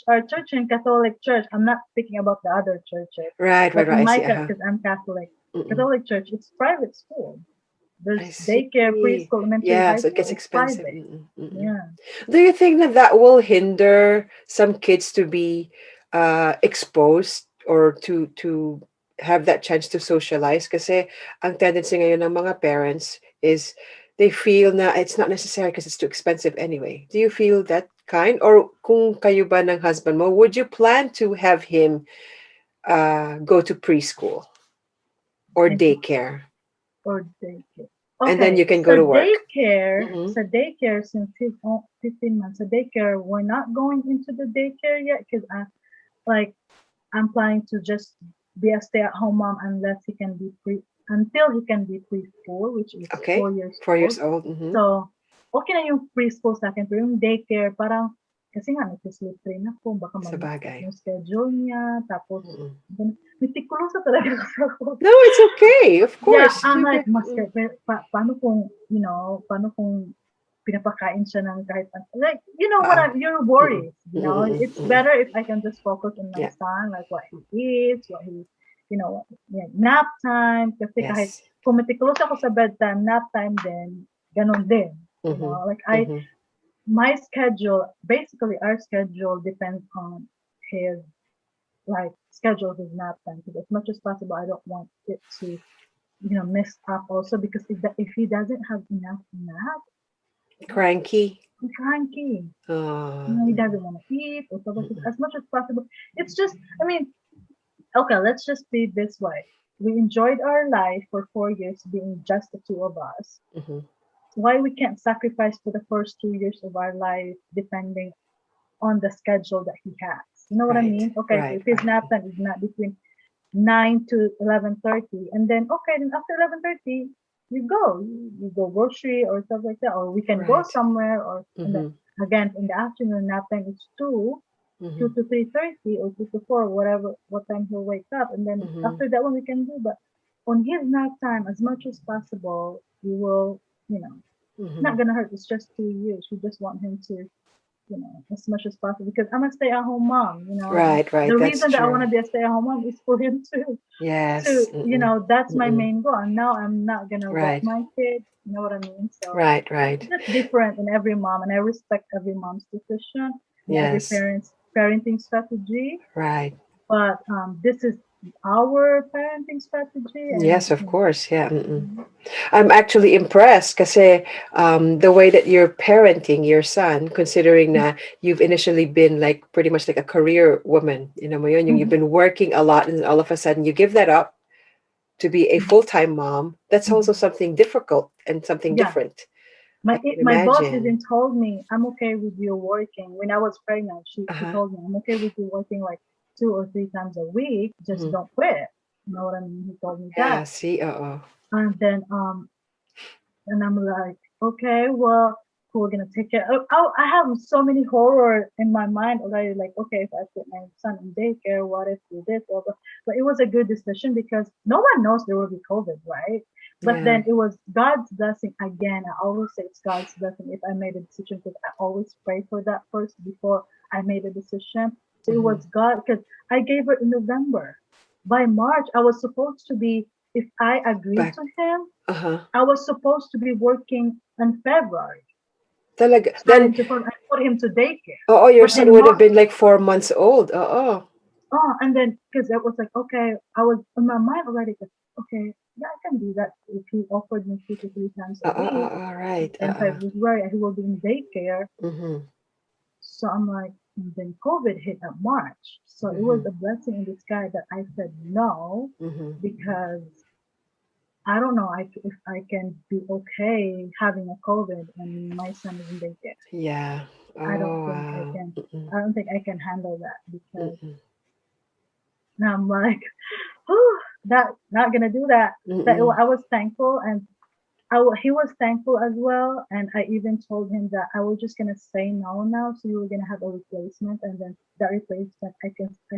S2: our church in Catholic Church. I'm not speaking about the other churches,
S1: Right, right,
S2: but
S1: right.
S2: in
S1: I
S2: my
S1: see. Uh-huh.
S2: because I'm Catholic,
S1: Mm-mm.
S2: Catholic Church, it's private school.
S1: I
S2: There's daycare,
S1: see.
S2: preschool, elementary,
S1: Yeah,
S2: high
S1: so it
S2: school.
S1: gets
S2: It's
S1: expensive.
S2: private.
S1: Mm-mm, mm-mm.
S2: Yeah.
S1: Do you think that that will hinder some kids to be exposed or to have that chance to socialize? Kasi ang tendency ngayon ng mga parents is they feel na it's not necessary because it's too expensive anyway. Do you feel that kind? Or kung kayo ba ng husband mo, would you plan to have him go to preschool or
S2: And
S1: daycare?
S2: or daycare.
S1: And then
S2: Okay,
S1: you can go to work. Mm-hmm.
S2: so daycare since he's 15 months, so daycare, we're not going into the daycare yet because like I'm planning to just be a stay-at-home mom until he can be preschool, which is four
S1: Okay.
S2: years
S1: 4 years
S2: old.
S1: old. Mm-hmm.
S2: So, okay na yung preschool sa akin, pero yung daycare, parang, kasi nga, nag-sleep train ako, baka
S1: Sa
S2: mag-mix up
S1: bagay.
S2: yung schedule niya, tapos,
S1: Mm-mm.
S2: mitikulosa talaga ako.
S1: No, it's okay. Of
S2: Yeah,
S1: course.
S2: I'm like,
S1: Siyempre.
S2: paano kung, paano kung pinapakain siya ng kahit, like,
S1: Oo.
S2: your
S1: Mm-mm.
S2: worries,
S1: Mm-mm.
S2: it's
S1: Mm-mm.
S2: better if I can just focus on my
S1: Yeah.
S2: son, like what he eats, what he, nap time, kasi kahit
S1: Yes.
S2: kung meticulous ako sa bedtime, nap time din, ganun din,
S1: Mm-hmm.
S2: like
S1: Mm-hmm.
S2: my schedule, basically our schedule depends on his, like, schedule his nap time, because as much as possible, I don't want it to, messed up also because if he doesn't have enough nap,
S1: Cranky.
S2: cranky.
S1: Oh.
S2: He doesn't want to eat or stuff like this as much as possible. It's just, I mean, okay, let's just be this way. We enjoyed our life for 4 years being just the two of us.
S1: Mm-hmm.
S2: Why we can't sacrifice for the first 2 years of our life depending on the schedule that he has? You know what I
S1: Right.
S2: mean? Okay, so
S1: Right.
S2: if his
S1: Right.
S2: nap time is not between 9 to 11:30, and then okay, then after 11:30 you go grocery or stuff like that, or we can go
S1: Right.
S2: somewhere, or and then
S1: Mm-hmm.
S2: again in the afternoon nap time is two
S1: Mm-hmm.
S2: to 3:30 or 2 to 4, whatever what time he'll wake up, and then
S1: Mm-hmm.
S2: after that one we can do. But on his nap time, as much as possible, we will, you know, it's
S1: Mm-hmm.
S2: not gonna hurt. It's just 2 years. We just want him to, as much as possible because I'm a stay-at-home mom, and
S1: Right. Right.
S2: the
S1: That's
S2: reason that I want
S1: true.
S2: to be a stay-at-home mom is for him to,
S1: Yes. Mm-mm.
S2: that's my
S1: Mm-mm.
S2: main goal. And now I'm not gonna let
S1: Right.
S2: my kid, you know what I mean? So
S1: Right. Right.
S2: that's different in every mom, and I respect every mom's decision and every
S1: Yes.
S2: parent's parenting strategy.
S1: Right.
S2: But this is our parenting strategy, and
S1: Yes, of course. Yeah. Mm-mm. I'm actually impressed kasi the way that you're parenting your son, considering na you've initially been like pretty much like a career woman, mo yun, you've
S2: Mhm,
S1: been working a lot and all of a sudden you give that up to be a
S2: mhm,
S1: full-time mom. That's also
S2: mhm.
S1: something difficult and something
S2: Yeah.
S1: different. I
S2: My
S1: can
S2: my boss
S1: imagine.
S2: even told me I'm okay with you working. When I was pregnant, she
S1: Uh-huh.
S2: told me I'm okay with you working like 2 or 3 times a week. Just
S1: Hmm.
S2: don't quit. You know what I mean? He told me
S1: Yeah,
S2: that,
S1: see, uh-oh.
S2: and then and I'm like, okay, well, who are gonna take care? I have so many horror in my mind already. Like, okay, if I put my son in daycare, what if we this? Blah, blah. But it was a good decision because no one knows there will be COVID, right? But
S1: Yeah.
S2: then it was God's blessing again. I always say it's God's blessing if I made a decision because I always pray for that first before I made a decision. So it
S1: Hmm.
S2: was God because I gave her in November. By March, I was supposed to be, if I agreed
S1: Back.
S2: to him,
S1: Uh-huh.
S2: I was supposed to be working in February,
S1: Talaga. Then,
S2: starting to put him to daycare.
S1: oh, your
S2: But
S1: son
S2: in
S1: would have
S2: March,
S1: been like 4 months old. Oh,
S2: and then because it was like, okay, I was in my mind already, okay, yeah, I can do that if he offered me 2 to 3 times a week.
S1: right.
S2: In February, he will be in daycare.
S1: Mm-hmm.
S2: So I'm like, and then COVID hit at March. So it
S1: Mm-hmm.
S2: was a blessing in disguise that I said no
S1: Mm-hmm.
S2: because I don't know if I can be okay having a COVID and my son is in daycare.
S1: Yeah.
S2: I don't
S1: Oh,
S2: think I
S1: wow.
S2: can.
S1: Mm-mm.
S2: I don't think I can handle that because
S1: Mm-mm.
S2: now I'm like, whew, that not gonna do that. That
S1: Mm-mm.
S2: I was thankful, and he was thankful as well. And I even told him that I was just gonna say no now, so you were gonna have a replacement, and then that replacement I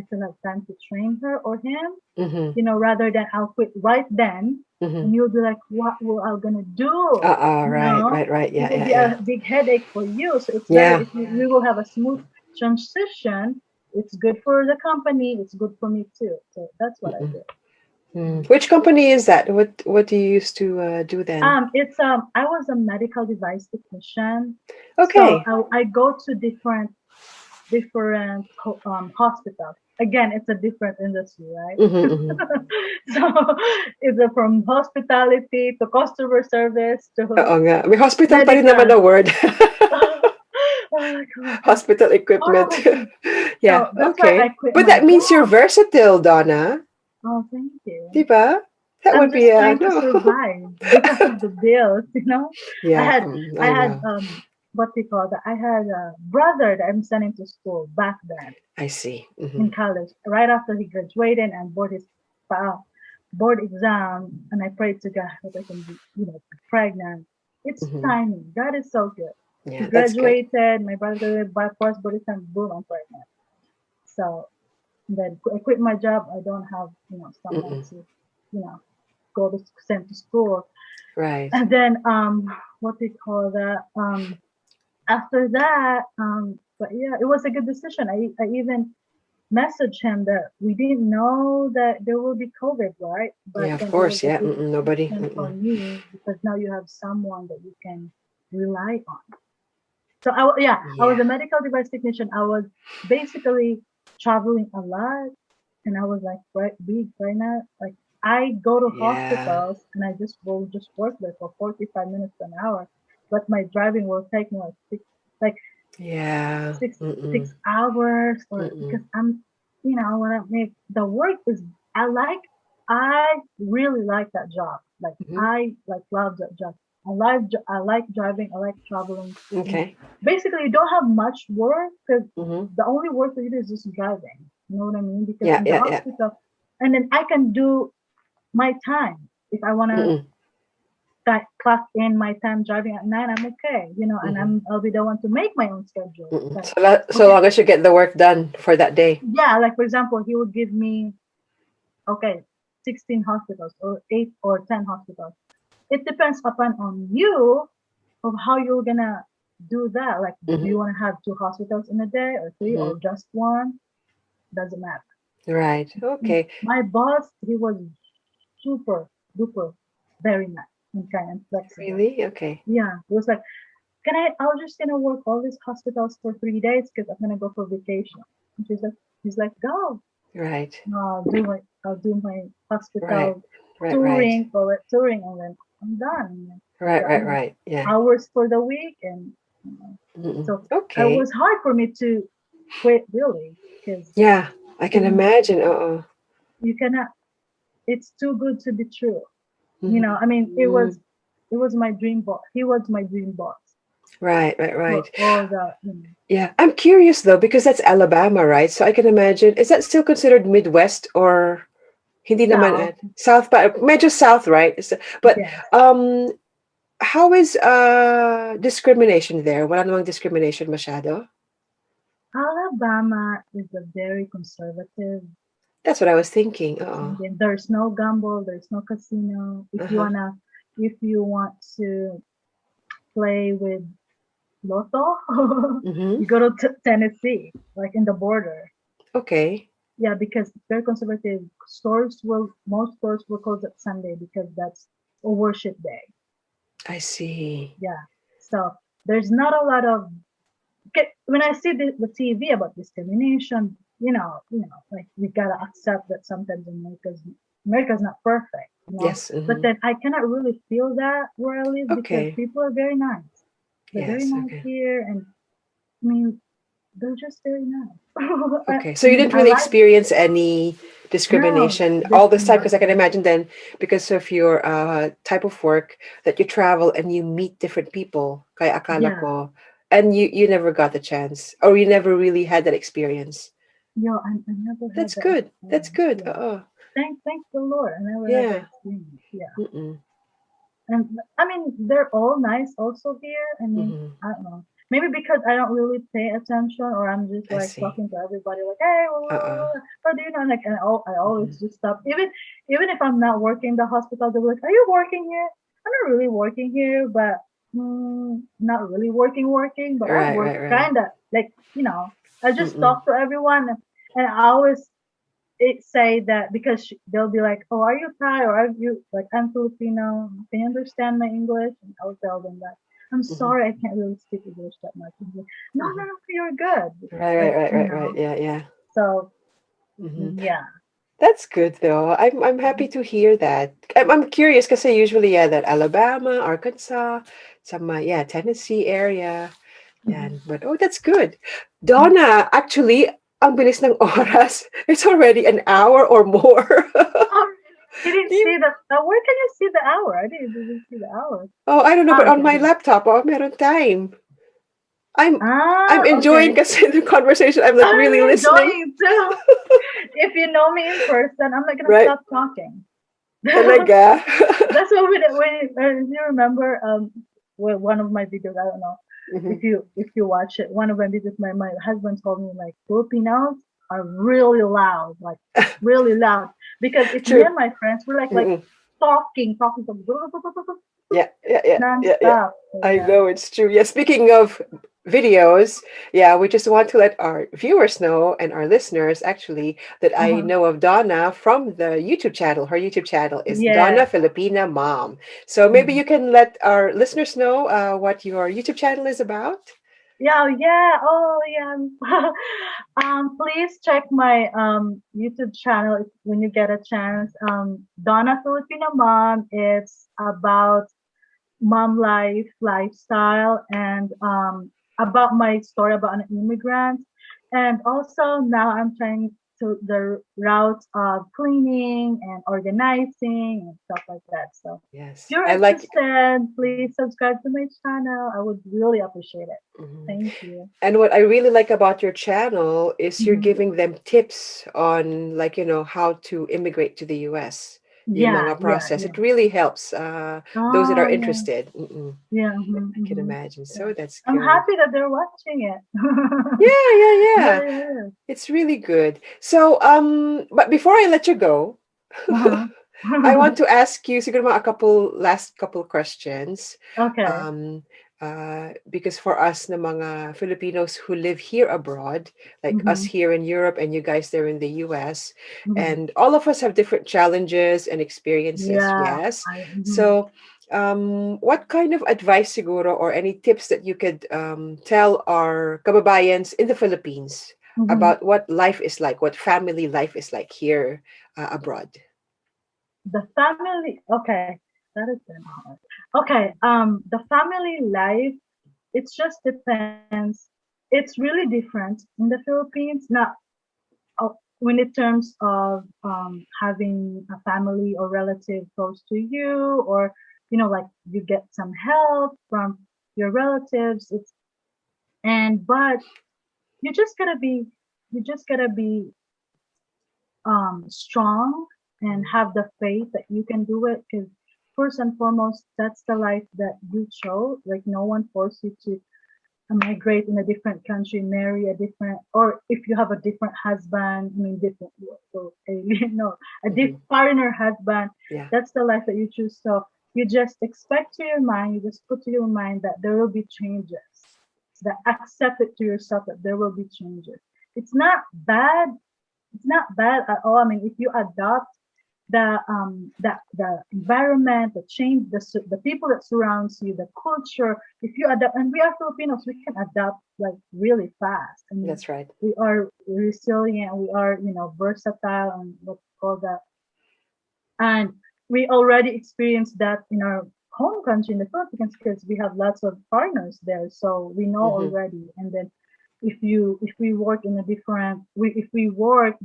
S2: still have time to train her or him,
S1: Mm-hmm.
S2: rather than I'll quit right then,
S1: Mm-hmm.
S2: and you'll be like, what will I gonna do?
S1: Right, right, right.
S2: It
S1: Yeah,
S2: will
S1: yeah,
S2: be
S1: yeah.
S2: a big headache for you. So it's better
S1: Yeah.
S2: if we will have a smooth transition. It's good for the company. It's good for me too. So that's what I
S1: Mm-mm.
S2: did.
S1: Mm. Which company is that? What do you used to do then?
S2: It's I was a medical device technician, so
S1: Okay.
S2: I go to different hospitals. Again, it's a different industry, right?
S1: Mm-hmm, mm-hmm.
S2: So it's from hospitality to customer service to
S1: Oo nga. May hospital pa rin naman
S2: medical.
S1: na word.
S2: Oh my god,
S1: Hospital equipment.
S2: horrible.
S1: Yeah,
S2: So that's why I
S1: okay.
S2: quit
S1: But
S2: my
S1: that means you're
S2: job.
S1: versatile, Donna.
S2: Oh, thank you.
S1: Diba? That
S2: I'm
S1: would be
S2: just
S1: a
S2: trying to
S1: no.
S2: survive because of the bills. I
S1: Yeah,
S2: had I
S1: I
S2: had
S1: know.
S2: what do you call that? I had a brother that I'm sending to school back then
S1: I see.
S2: in
S1: Mm-hmm.
S2: college. Right after he graduated and uh, board exam, and I prayed to God that I can be pregnant. It's
S1: Mm-hmm.
S2: timing. God is so good. He
S1: Yeah, that's good.
S2: graduated. My brother graduated by first board exam. Boom, I'm pregnant. So then I quit my job. I don't have someone
S1: Mm-mm.
S2: to you know go to send to school.
S1: Right.
S2: And then what do you call that? After that, but yeah, it was a good decision. I even messaged him that we didn't know that there will be COVID, right? But
S1: Yeah, of
S2: then it was
S1: course.
S2: a
S1: Yeah.
S2: good
S1: Mm-mm. Nobody.
S2: decision for
S1: Mm-mm.
S2: me because now you have someone that you can rely on. So I was
S1: Yeah.
S2: a medical device technician. I was basically traveling a lot, and I was like big right now. Like I go to
S1: Yeah.
S2: hospitals and I just will just work there for 45 minutes to an hour, but my driving will take me like
S1: Yeah.
S2: six
S1: Mm-mm.
S2: 6 hours, or because
S1: Mm-mm.
S2: I want to make the work is I really like that job. Like
S1: Mm-hmm.
S2: I like love that job. I like driving. I like traveling. And
S1: Okay.
S2: basically, you don't have much work because
S1: Mm-hmm.
S2: the only work that you do is just driving. You know what I mean? Because
S1: Yeah,
S2: in the
S1: yeah, yeah.
S2: hospital, and then I can do my time if I want to
S1: Mm-mm.
S2: clock in my time driving at night. I'm okay, and
S1: Mm-hmm.
S2: I'll be the one to make my own schedule.
S1: Mm-mm.
S2: Like,
S1: So
S2: okay,
S1: long as you get the work done for that day.
S2: yeah, like for example, he would give me, okay, 16 hospitals or 8 or 10 hospitals. It depends upon on you of how you're gonna do that. Like, do you
S1: Mm-hmm.
S2: want to have 2 hospitals in a day or three
S1: Mm-hmm.
S2: or just one? Doesn't matter.
S1: Right. Okay.
S2: My boss, he was super duper very nice and kind and flexible.
S1: Really? Okay.
S2: Yeah, he was like, I was just gonna work all these hospitals for 3 days because I'm gonna go for vacation. And he's like, go.
S1: Right.
S2: I'll do my
S1: Right.
S2: hospital
S1: Right. Right.
S2: touring, call it touring, and then I'm done.
S1: Right.
S2: I
S1: Right.
S2: have
S1: Right. Yeah.
S2: hours for the week, and
S1: Mm-mm.
S2: so it
S1: Okay.
S2: was hard for me to quit really because
S1: Yeah, I can
S2: you
S1: imagine. Uh-oh.
S2: you cannot. It's too good to be true. I mean,
S1: Mm-hmm.
S2: it was my dream boss. He was my dream boss
S1: Right. Right.
S2: for
S1: Right.
S2: all the.
S1: Yeah, I'm curious though because that's Alabama, right? So I can imagine, is that still considered Midwest or hindi naman
S2: South.
S1: at South pa medyo South, right? But
S2: Yes.
S1: um how is discrimination there? Wala namang discrimination masyado?
S2: Alabama is a very conservative.
S1: That's what I was thinking. Uh-oh.
S2: And then there's no gamble, there's no casino.
S1: Uh-huh.
S2: If you want to play with Lotto,
S1: Mm-hmm.
S2: you go to Tennessee, like in the border.
S1: Okay.
S2: Yeah, because it's very conservative. Most stores will close at Sunday because that's a worship day.
S1: I see.
S2: Yeah. So there's not a lot of, when I see the TV about discrimination, like we gotta accept that sometimes America's not perfect.
S1: Yes.
S2: But
S1: Mm-hmm.
S2: then I cannot really feel that where I live because
S1: Okay.
S2: people are very nice. They're very
S1: Yes.
S2: nice
S1: Okay.
S2: here, and I mean, they're just very nice.
S1: Okay,
S2: I
S1: so you
S2: mean,
S1: didn't
S2: I
S1: really
S2: like
S1: experience any
S2: no
S1: discrimination all this time because I can
S2: discrimination.
S1: imagine then because of your type of work that you travel and you meet different people. Kaya akala
S2: Yeah,
S1: ko, and you never got the chance or you never really had that experience.
S2: I never had
S1: That's
S2: that
S1: good. That's
S2: experience.
S1: good.
S2: Yeah, thank the Lord, I never had the
S1: Yeah.
S2: experience. Yeah.
S1: Mm-mm.
S2: And I mean, they're all nice also here. I mean,
S1: Mm-hmm.
S2: I don't know. Maybe because I don't really pay attention, or I'm just
S1: I
S2: like
S1: see.
S2: talking to everybody, like, hey,
S1: Uh-uh.
S2: what do you know? Like, and I
S1: Mm-hmm.
S2: always just stop. Even if I'm not working in the hospital, they're like, are you working here? I'm not really working here, but not really working, but I
S1: Right,
S2: work
S1: right, right.
S2: kind of like, I just
S1: Mm-mm.
S2: talk to everyone, and I always say that because they'll be like, "Oh, are you Thai or are you like I'm Filipino? Can you understand my English?" And I'll tell them that I'm
S1: Mm-hmm.
S2: sorry, I can't really speak English that much. And they're like, no, no,
S1: Mm-hmm.
S2: no, you're good.
S1: Right, right,
S2: Like
S1: right, right, right. Yeah, yeah.
S2: so
S1: Mm-hmm.
S2: yeah,
S1: That's good though. I'm happy to hear that. I'm curious because I usually yeah that Alabama, Arkansas, some yeah Tennessee area,
S2: mhm.
S1: and but oh that's good. Donna, actually, ang bilis ng oras. It's already an hour or more.
S2: Oh, really? You
S1: Do
S2: didn't
S1: you-
S2: see the? Where can you see the hour? I didn't even see the hour.
S1: oh, I don't know, but
S2: Ah,
S1: on
S2: okay,
S1: my
S2: here.
S1: laptop, oh, meron time. I'm I'm
S2: Ah,
S1: enjoying
S2: okay.
S1: kasi the conversation. I'm like
S2: I'm
S1: really listening.
S2: enjoying too. If you know me in person, I'm not gonna
S1: Right?
S2: stop talking.
S1: Talaga.
S2: That's what you remember one of my videos. I don't know
S1: Mhm.
S2: if you watch it. One of my videos, my husband told me like Filipinos are really loud, like really loud. Because if me
S1: True.
S2: and my friends we're like
S1: Mm-mm.
S2: talking
S1: Yeah, yeah, yeah, yeah, yeah.
S2: non-stop. So
S1: I
S2: yeah.
S1: know it's true. Yeah, speaking of videos, yeah, we just want to let our viewers know and our listeners actually that I
S2: Uh-huh.
S1: know of Donna from the YouTube channel. Her YouTube channel is Donna
S2: Yeah.
S1: Filipina Mom. So maybe
S2: Mhm.
S1: you can let our listeners know what your YouTube channel is about.
S2: Yeah, yeah. Oh, yeah. Please check my YouTube channel when you get a chance. Donna Filipina Mom. It's about mom life, lifestyle, and about my story about an immigrant. And also now I'm trying to the route of cleaning and organizing and stuff like that. So if
S1: Yes.
S2: you're
S1: I like.
S2: interested, please subscribe to my channel. I would really appreciate it.
S1: Mhm.
S2: Thank you.
S1: And what I really like about your channel is you're
S2: Mhm.
S1: giving them tips on, like, how to immigrate to the US. Yung
S2: Yeah,
S1: mga
S2: yeah,
S1: process. It
S2: yeah.
S1: really helps those that are
S2: Oh, yeah.
S1: interested. Mm-mm.
S2: Yeah,
S1: I can
S2: mhm.
S1: imagine.
S2: Yeah.
S1: So that's
S2: I'm
S1: good.
S2: happy that they're watching it.
S1: Yeah, yeah, yeah.
S2: Yeah, yeah.
S1: It's really good. So, but before I let you go,
S2: Uh-huh.
S1: I want to ask you siguro mga last couple questions.
S2: Okay.
S1: Um, because for us na mga Filipinos who live here abroad, like us
S2: Mhm.
S1: here in Europe and you guys there in the US,
S2: Mhm.
S1: and all of us have different challenges and experiences,
S2: Yeah,
S1: yes.
S2: mhm.
S1: So, what kind of advice siguro or any tips that you could tell our kababayans in the Philippines
S2: Mhm.
S1: about what life is like, what family life is like here abroad?
S2: The family, okay, that is kind of hard. Okay, the family life, it just depends. It's really different in the Philippines, not when it terms of having a family or relative close to you, or like you get some help from your relatives. It's and but you just gotta be, you just gotta be strong and
S1: Mhm.
S2: have the faith that you can do it, because first and foremost that's the life that you chose. Like no one forced you to migrate in a different country, marry a different, or if you have a different husband, I mean different, so alien, no, a
S1: Mhm.
S2: foreigner husband.
S1: Yeah,
S2: That's the life that you choose. So you just expect to your mind, you just put to your mind that there will be changes, that accept it to yourself that there will be changes. It's not bad, it's not bad at all. I mean, if you adopt the environment, the change, the people that surrounds you, the culture. If you adapt, and we are Filipinos, we can adapt like really fast. I mean,
S1: that's right.
S2: we are resilient, we are versatile, and what call that. And we already experienced that in our home country in the Philippines, because we have lots of foreigners there, so we know
S1: Mhm.
S2: already. And then if we work in a different, if we work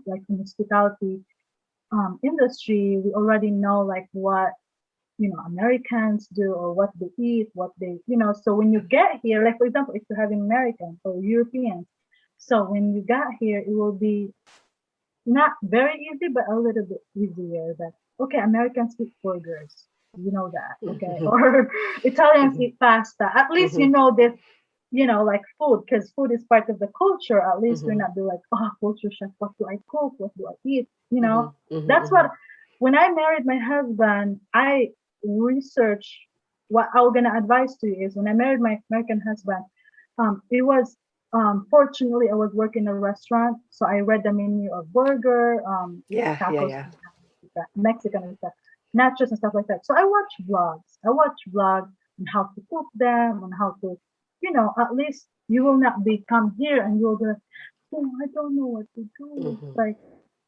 S2: like in hospitality industry, we already know like what Americans do, or what they eat, what they So when you get here, like for example, if you're having Americans or Europeans, so when you got here, it will be not very easy, but a little bit easier. That okay, Americans eat burgers, you know that, okay,
S1: Mhm.
S2: or Italians
S1: Mhm.
S2: eat pasta. At least you
S1: Mhm.
S2: know this, like food, because food is part of the culture. At least we're
S1: Mhm.
S2: not be like, oh, culture shock, what do I cook? What do I eat?
S1: Mhm. Mhm.
S2: That's what,
S1: Mhm.
S2: when I married my husband, I researched what I was gonna advise to you is when I married my American husband, it was fortunately I was working in a restaurant, so I read the menu of burger,
S1: Yeah, yeah,
S2: tacos,
S1: yeah.
S2: Mexican and stuff, nachos and stuff like that. So I watch vlogs. I watch vlogs on how to cook them, on how to, at least you will not be come here and you'll go, oh, I don't know what to do.
S1: Mhm.
S2: Like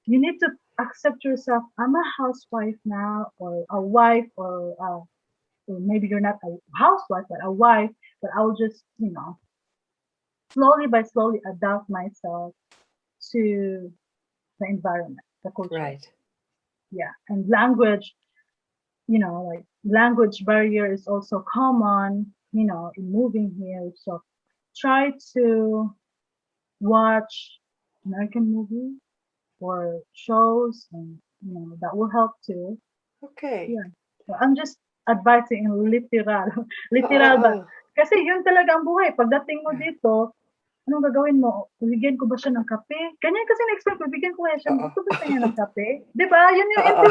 S2: you need to accept yourself. I'm a housewife now, or a wife, or maybe you're not a housewife, but a wife. But I'll just, slowly by slowly adapt myself to the environment, the culture.
S1: Right.
S2: Yeah. And language, like language barrier is also common, in moving here. So try to watch American movies or shows, and that will help too.
S1: Okay.
S2: Yeah. So I'm just advising in literal.
S1: Oo,
S2: Literal ba?
S1: oo.
S2: Kasi yun talaga ang buhay. Pagdating mo
S1: Yeah.
S2: dito, anong gagawin mo? Bibigyan ko ba siya ng kape? Ganyan kasi na-explain ko, bibigyan ko kaya siya,
S1: Oo.
S2: gusto ba niya ng kape? Di ba? Yun yung
S1: Oo.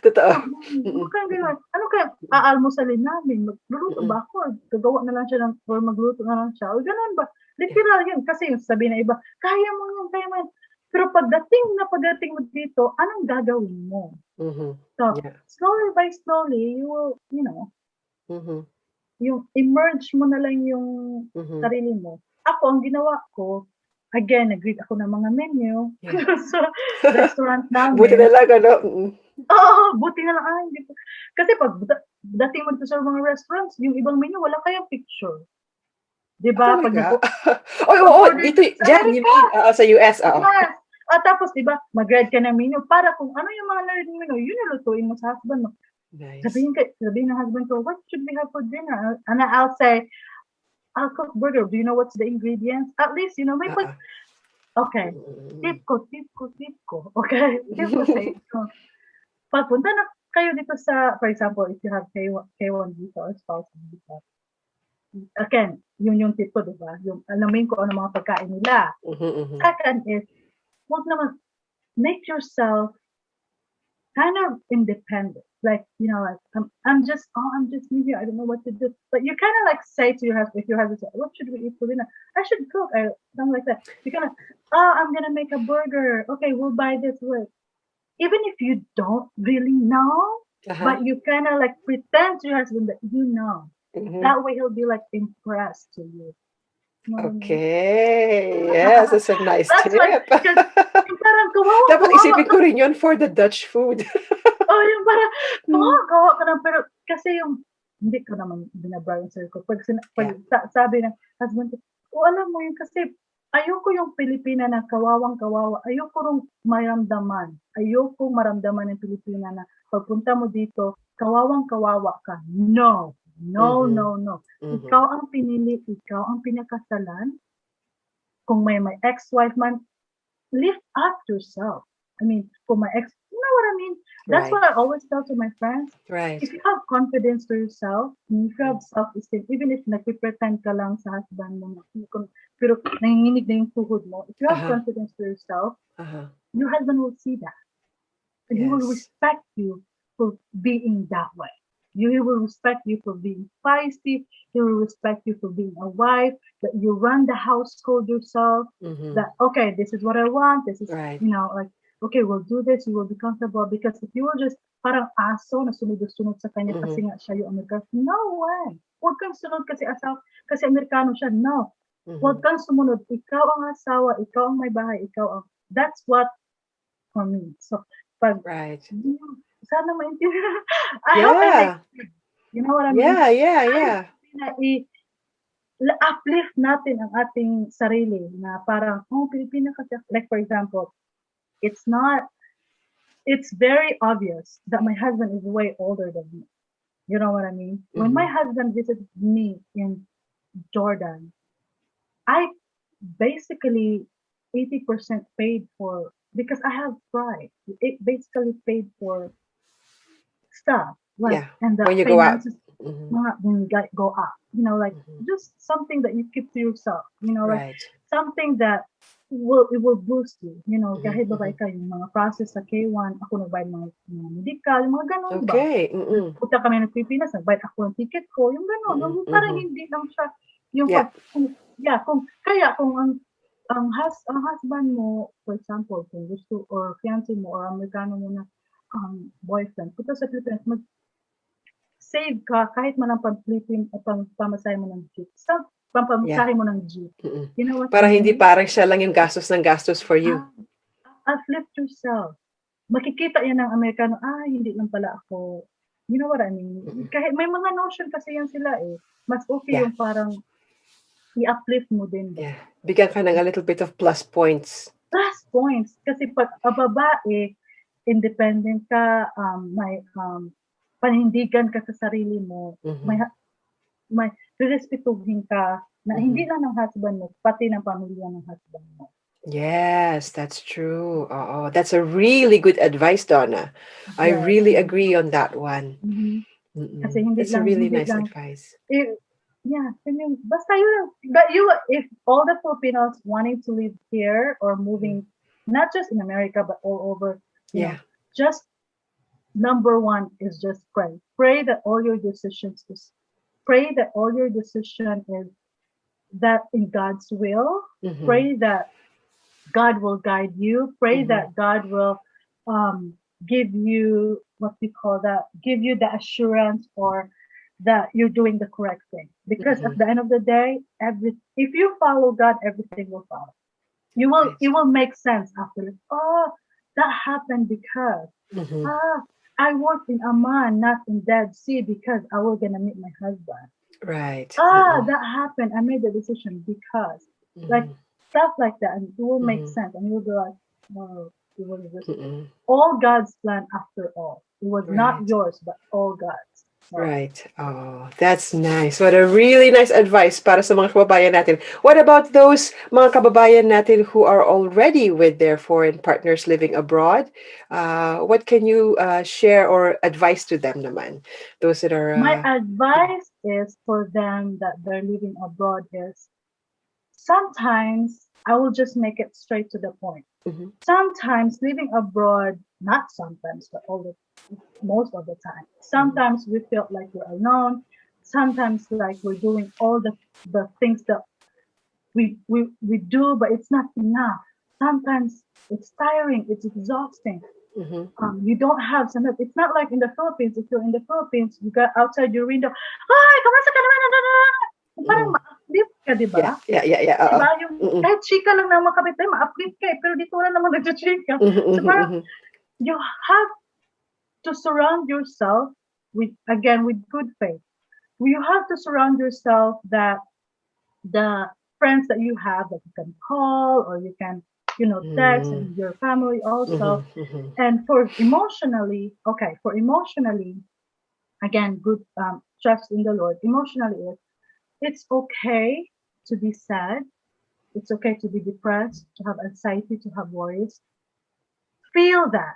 S1: Totoo.
S2: ano
S1: Mm.
S2: kaya gano'n? Ano kaya aalmusalin namin? Magluluto
S1: Mm.
S2: ba ako? Gagawa na lang siya or magluto na lang siya. O gano'n ba? Literal yun. Kasi yung sabi na iba, kaya mo yun, kaya mo yun. Pero pagdating mo dito, anong gagawin mo?
S1: Mhm.
S2: So,
S1: Yeah.
S2: slowly by slowly, you will,
S1: Mhm.
S2: yung emerge mo na lang yung
S1: Mhm.
S2: sarili mo. Ako, ang ginawa ko, again, nag-read ako ng mga menu
S1: Yeah.
S2: sa restaurant
S1: Buti
S2: namin.
S1: na lang ano. Mm.
S2: Oo, buti na lang, hindi ko. Kasi dating mo dito sa mga restaurants, yung ibang menu, wala kayang picture. Di
S1: Ah,
S2: ba? Pag
S1: talaga?
S2: nag
S1: Oy, oo,
S2: Pag-order
S1: dito
S2: sa
S1: diyan you
S2: Amerika,
S1: mean, sa US, oo.
S2: yes. Tapos, di ba, mag-read ka ng menu para kung ano yung mga na-read ng menu, yun yung lutuin mo sa husband mo.
S1: Nice.
S2: Sabihin ng husband ko, what should we have for dinner? And I'll say, I'll cook burger. Do you know what's the ingredients? At least, may pag,
S1: Oo.
S2: okay,
S1: Mm.
S2: tip ko. Okay, tip ko sa inyo. Pagpunta na kayo dito sa, for example, if you have K1 visa or spouse visa, again, yun yung tip ko, di ba? Yung alamin ko ano mga pagkain nila.
S1: Mhm, mhm.
S2: Second is, wag naman, make yourself kind of independent. Like, like I'm just new here. I don't know what to do. But you kind of like say to your husband, if your husband says, what should we eat for dinner? I should cook. Something like that. You kind of, I'm gonna make a burger. Okay, we'll buy this. Way. Even if you don't really know,
S1: Uh-huh.
S2: but you kind of like pretend to your husband that you know.
S1: Mhm.
S2: That way he'll be like impressed to you. You know what I mean?
S1: Okay. Yes, that's a nice
S2: That's why,
S1: tip.
S2: because yung parang kawawa,
S1: Dapat
S2: kawawa
S1: isipin
S2: ka.
S1: ko rin yun for the Dutch food.
S2: Oh, yung parang,
S1: Hmm.
S2: gawa ka lang, pero kasi hindi ko naman binabrag yung sarili ko. Pag
S1: Yeah.
S2: sabi ng husband ko, alam mo yun, kasi ayoko yung Pilipina na kawawang-kawawa. Ayoko rong maramdaman. Ayoko maramdaman ng Pilipina na pagpunta mo dito, kawawang-kawawa ka. No. No,
S1: Mhm.
S2: no, no.
S1: Mhm.
S2: Ikaw ang pinili, ikaw ang pinakasalan. Kung may ex-wife man, lift up yourself. I mean, for my ex, you know what I mean? That's
S1: Right.
S2: what I always tell to my friends.
S1: Right.
S2: If you have confidence to yourself, if you have self-esteem, even if nagpipretend ka lang sa husband mo, pero nanginginig na yung tuhod mo, if you have
S1: Uh-huh.
S2: confidence to yourself,
S1: Uh-huh.
S2: your husband will see that. And he will
S1: Yes.
S2: respect you for being that way. He will respect you for being feisty. He will respect you for being a wife, that you run the household yourself,
S1: Mhm.
S2: that, okay, this is what I want. This is,
S1: Right.
S2: like, okay, we'll do this. You will be comfortable. Because if you will just parang aso na sunod-sunod sa kanya kasi
S1: Mhm.
S2: nga siya yung Amerikano, no way. Huwag kang sunod kasi Amerikano siya. No. Huwag
S1: Mhm.
S2: kang sumunod. Ikaw ang asawa. Ikaw ang may bahay. That's what for me. So, pag,
S1: Right.
S2: sana maintindihan. I hope I make
S1: Yeah.
S2: sense. You know what I mean?
S1: Yeah, yeah,
S2: Kahit
S1: yeah.
S2: na uplift natin ang ating sarili na parang, Pilipina kasi. Like, for example, it's not, it's very obvious that my husband is way older than me. You know what I mean? When my
S1: Mhm.
S2: husband visited me in Jordan, I basically 80% paid for, because I have pride. It basically paid for stuff, like,
S1: Yeah.
S2: and the
S1: When you go out.
S2: finances,
S1: Mhm.
S2: when you go up, like,
S1: Mhm.
S2: just something that you keep to yourself, like
S1: Right.
S2: something that it will boost you,
S1: Mhm.
S2: kahit babae
S1: Mhm.
S2: ka, yung mga process sa K1, ako nagbayad mga medical, yung mga ganun ba?
S1: Okay. Mm.
S2: Punta kami ng Pilipinas, nagbayad ako ng ticket ko, yung ganun,
S1: Mhm.
S2: yung parang
S1: Mhm.
S2: hindi lang siya, yung
S1: Yeah.
S2: yeah, kung ang husband mo, for example, kung gusto, or fiancé mo, or Amerikano mo na boyfriend, punta sa Pilipinas, save ka kahit man ang pamasahe mo ng jeep.
S1: Yeah.
S2: Pampamasahe mo ng jeep.
S1: Mm.
S2: You know what I
S1: Para hindi
S2: mean?
S1: parang siya lang yung gastos ng gastos for you.
S2: Ah, uplift yourself. Makikita yan ng Amerikano, hindi lang pala ako. You know what I mean?
S1: Mm.
S2: Kahit may mga notion kasi yan sila eh. Mas okay
S1: Yeah.
S2: yung parang i-uplift mo din ba?
S1: Yeah. Bigyan ka ng a little bit of plus points.
S2: Plus points. Kasi pag babae, independent ka, may panindigan ka sa sarili mo, may
S1: Mhm.
S2: may rerespetuhin ka na hindi
S1: Mhm.
S2: lang ng husband mo, pati ng pamilya ng husband mo.
S1: Yes, that's true. Oo. That's a really good advice, Donna. I
S2: Yes.
S1: really agree on that one.
S2: Mhm. Kasi
S1: Mm-mm. That's a really
S2: hindi
S1: nice
S2: lang,
S1: advice.
S2: yeah, basta yun. But if all the Filipinos wanting to live here or
S1: Mhm.
S2: moving, not just in America, but all over,
S1: Yeah.
S2: just number one is just pray. Pray that all your decisions pray that all your decision is that in God's will.
S1: Mhm.
S2: Pray that God will guide you. Pray
S1: Mhm.
S2: that God will give you what we call that, give you the assurance or that you're doing the correct thing. Because at
S1: Mhm.
S2: the end of the day, if you follow God, everything will follow. It
S1: Right.
S2: will make sense after. Oh, that happened because
S1: Mhm.
S2: ah I worked in Amman, not in Dead Sea, because I was gonna meet my husband.
S1: Right.
S2: That happened. I made the decision because, like,
S1: Mm-hmm.
S2: stuff like that, and it will make
S1: Mm-hmm.
S2: sense, and you'll be like, no, it was just
S1: Mm-hmm.
S2: all God's plan after all. It was not
S1: Right.
S2: yours, but all God's. So
S1: Right. Oh, that's nice. What a really nice advice para sa mga kababayan natin. What about those mga kababayan natin who are already with their foreign partners living abroad? What can you share or advise to them naman? Those that are
S2: my advice is for them that they're living abroad is sometimes I will just make it straight to the point.
S1: mhm,
S2: Sometimes living abroad, not sometimes, but all the most of the time.
S1: mhm,
S2: Sometimes we feel like we're alone. Sometimes like we're doing all the things that we do, but it's not enough. Sometimes it's tiring, it's exhausting.
S1: mhm,
S2: You don't have some. It's not like in the Philippines. If you're in the Philippines, you got outside your window. Hi, kamusta ka naman? Parang
S1: mhm.
S2: ma-uplift ka, di ba?
S1: Yeah, yeah, yeah, yeah.
S2: Di ba? Yung,
S1: Mm-mm.
S2: kahit chika lang ng mga kapitbahay, ma-uplift ka eh. Pero dito wala naman nag-chika.
S1: Mhm,
S2: So
S1: mhm,
S2: parang,
S1: mhm.
S2: you have to surround yourself with, again, with good faith. You have to surround yourself that the friends that you have that you can call or you can, text,
S1: Mm,
S2: and your family
S1: mhm,
S2: also.
S1: mhm.
S2: And for emotionally, okay, for emotionally, again, good trust in the Lord. Emotionally, it's okay to be sad. It's okay to be depressed, to have anxiety, to have worries. Feel that.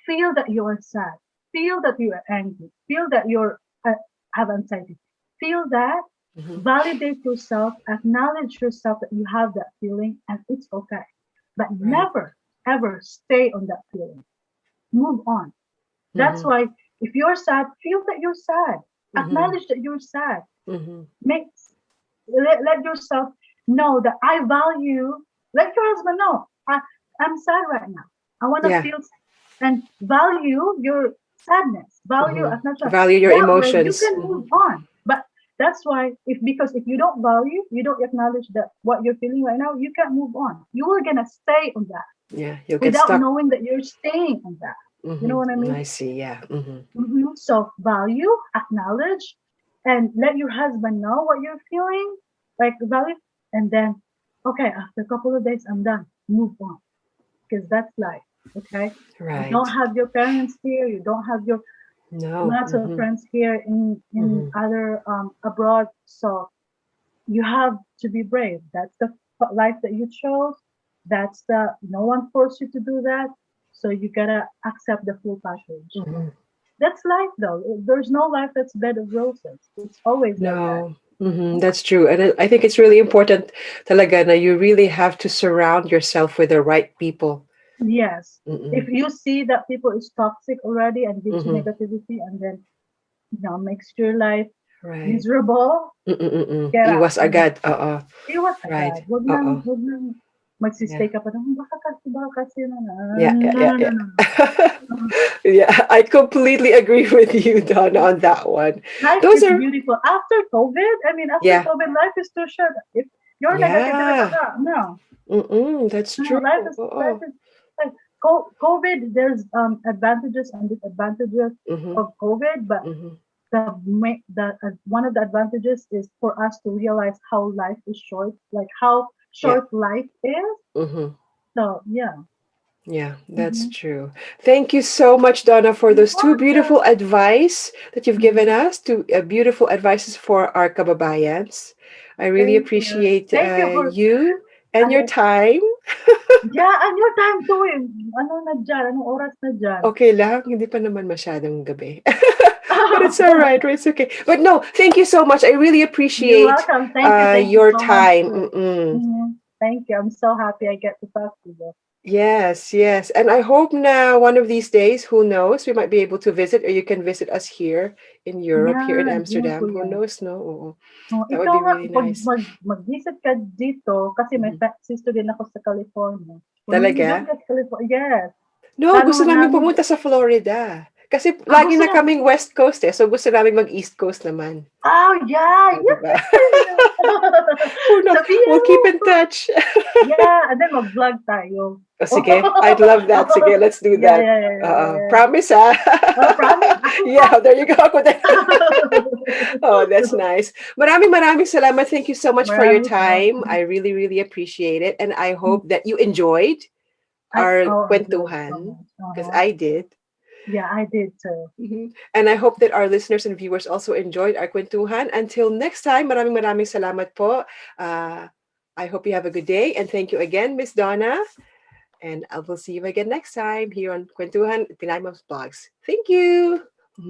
S2: Feel that you are sad. Feel that you are angry. Feel that you're have anxiety. Feel that.
S1: Mhm.
S2: Validate yourself. Acknowledge yourself that you have that feeling, and it's okay. But
S1: Right.
S2: never ever stay on that feeling. Move on. That's
S1: Mhm,
S2: why if you're sad, feel that you're sad.
S1: mhm,
S2: Acknowledge that you're sad.
S1: mhm.
S2: Make let yourself know that I value. Let your husband know I'm sad right now. I want to
S1: Yeah.
S2: feel and value your sadness. Value
S1: Mhm.
S2: as natural.
S1: Value your
S2: That way you
S1: emotions.
S2: can
S1: Mhm.
S2: move on. But that's why if you don't value, you don't acknowledge that what you're feeling right now, you can't move on. You are gonna stay on that
S1: Yeah, you'll get
S2: without
S1: stuck.
S2: knowing that you're staying on that. You know what I
S1: I
S2: mean?
S1: see. Yeah.
S2: So value, acknowledge, and let your husband know what you're feeling, like value, and then, okay, after a couple of days, I'm done. Move on, because that's life. Okay, you don't
S1: Right.
S2: have your parents here. You don't have your
S1: No.
S2: lots of friends here in
S1: Mhm.
S2: other abroad. So you have to be brave. That's the life that you chose. That's the no one forced you to do that. So you gotta accept the full package.
S1: Mhm.
S2: That's life, though. There's no life that's bed of roses. It's always like that.
S1: No. That's true. And I think it's really important talaga na you really have to surround yourself with the right people.
S2: Yes. If
S1: Mm-mm.
S2: you see that people is toxic already and gives you
S1: Mhm.
S2: negativity and then makes your life
S1: Right.
S2: miserable,
S1: Mm-mm.
S2: get out.
S1: Iwas agad. Oo.
S2: Iwas
S1: Right.
S2: agad. Wag
S1: Oo.
S2: nang
S1: Yeah.
S2: magsistay ka pa na, baka kasi na,
S1: Yeah, yeah,
S2: no,
S1: yeah,
S2: no, no, no, no.
S1: yeah.
S2: Uh,
S1: Yeah, I completely agree with you, Donna, on that one.
S2: Life
S1: Those
S2: is
S1: are,
S2: beautiful. After COVID, I mean, after
S1: yeah,
S2: COVID, life is too short. If you're negative,
S1: yeah.
S2: no.
S1: That's
S2: No,
S1: true.
S2: life
S1: Oo.
S2: is like COVID. There's advantages and disadvantages
S1: Mhm,
S2: of COVID, but
S1: mhm.
S2: one of the advantages is for us to realize how life is short, like how
S1: Yeah.
S2: short life is.
S1: Mhm.
S2: So yeah,
S1: Yeah, that's
S2: hmm
S1: true. Thank you so much, Donna, for
S2: you're
S1: those two beautiful
S2: welcome.
S1: advice that you've given
S2: Mhm.
S1: us, two beautiful advices for our kababayans. I really
S2: Thank you.
S1: appreciate
S2: Thank you for
S1: you and your
S2: I,
S1: time.
S2: yeah, and your time too. Ano na dyan? Anong oras na dyan?
S1: Okay lang, hindi pa naman masyadong gabi. But it's all right, it's okay. But no, thank you so much. I really
S2: You're
S1: appreciate
S2: welcome. Thank you
S1: your
S2: so much
S1: time.
S2: for. Thank you. I'm so happy I get to talk to you.
S1: Yes, yes. And I hope now one of these days, who knows, we might be able to visit or you can visit us here in Europe, here in
S2: Yan, yun
S1: Amsterdam. Who
S2: kuya.
S1: knows, no? Oo.
S2: Oh,
S1: That would
S2: ikaw
S1: be
S2: nga,
S1: really
S2: pag
S1: nice.
S2: mag-visit ka dito, kasi may
S1: Mhm.
S2: sister din ako sa California. Kung nandiyan
S1: Talaga?
S2: ka sa California, yes.
S1: No,
S2: Plano
S1: gusto namin
S2: namin,
S1: pumunta sa Florida. Kasi lagi
S2: gusto
S1: na
S2: na,
S1: kaming West Coast eh. So gusto namin mag-East Coast naman.
S2: yeah,
S1: O, di ba?
S2: yippee!
S1: Who knows? We'll keep
S2: you!
S1: in touch.
S2: Yeah, and then mag-vlog tayo.
S1: Oh, sige. I'd love that. Sige, let's do
S2: Yeah,
S1: that.
S2: yeah, yeah, yeah, yeah.
S1: Promise, ha?
S2: Oh, promise. Ako pa.
S1: Yeah, there you go. Ako din. Oh, that's nice. Maraming salamat. Thank you so much for your
S2: Maraming salamat.
S1: time. I really, really appreciate it. And I hope that you enjoyed our
S2: I did so
S1: kwentuhan
S2: much.
S1: because
S2: Uh-huh.
S1: I did.
S2: Yeah, I did too.
S1: And I hope that our listeners and viewers also enjoyed our kwentuhan. Until next time, maraming salamat po. Uh, I hope you have a good day. And thank you again, Miss Donna. And I will see you again next time here on Kwentuhan Pinay Mom's Blogs. Thank you.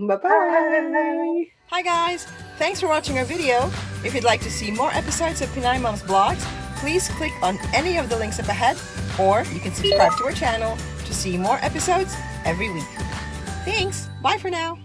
S2: Bye.
S1: Bye-bye. Hi, guys. Thanks for watching our video. If you'd like to see more episodes of Pinay Mom's Blogs, please click on any of the links up ahead, or you can subscribe to our channel to see more episodes every week. Thanks. Bye for now.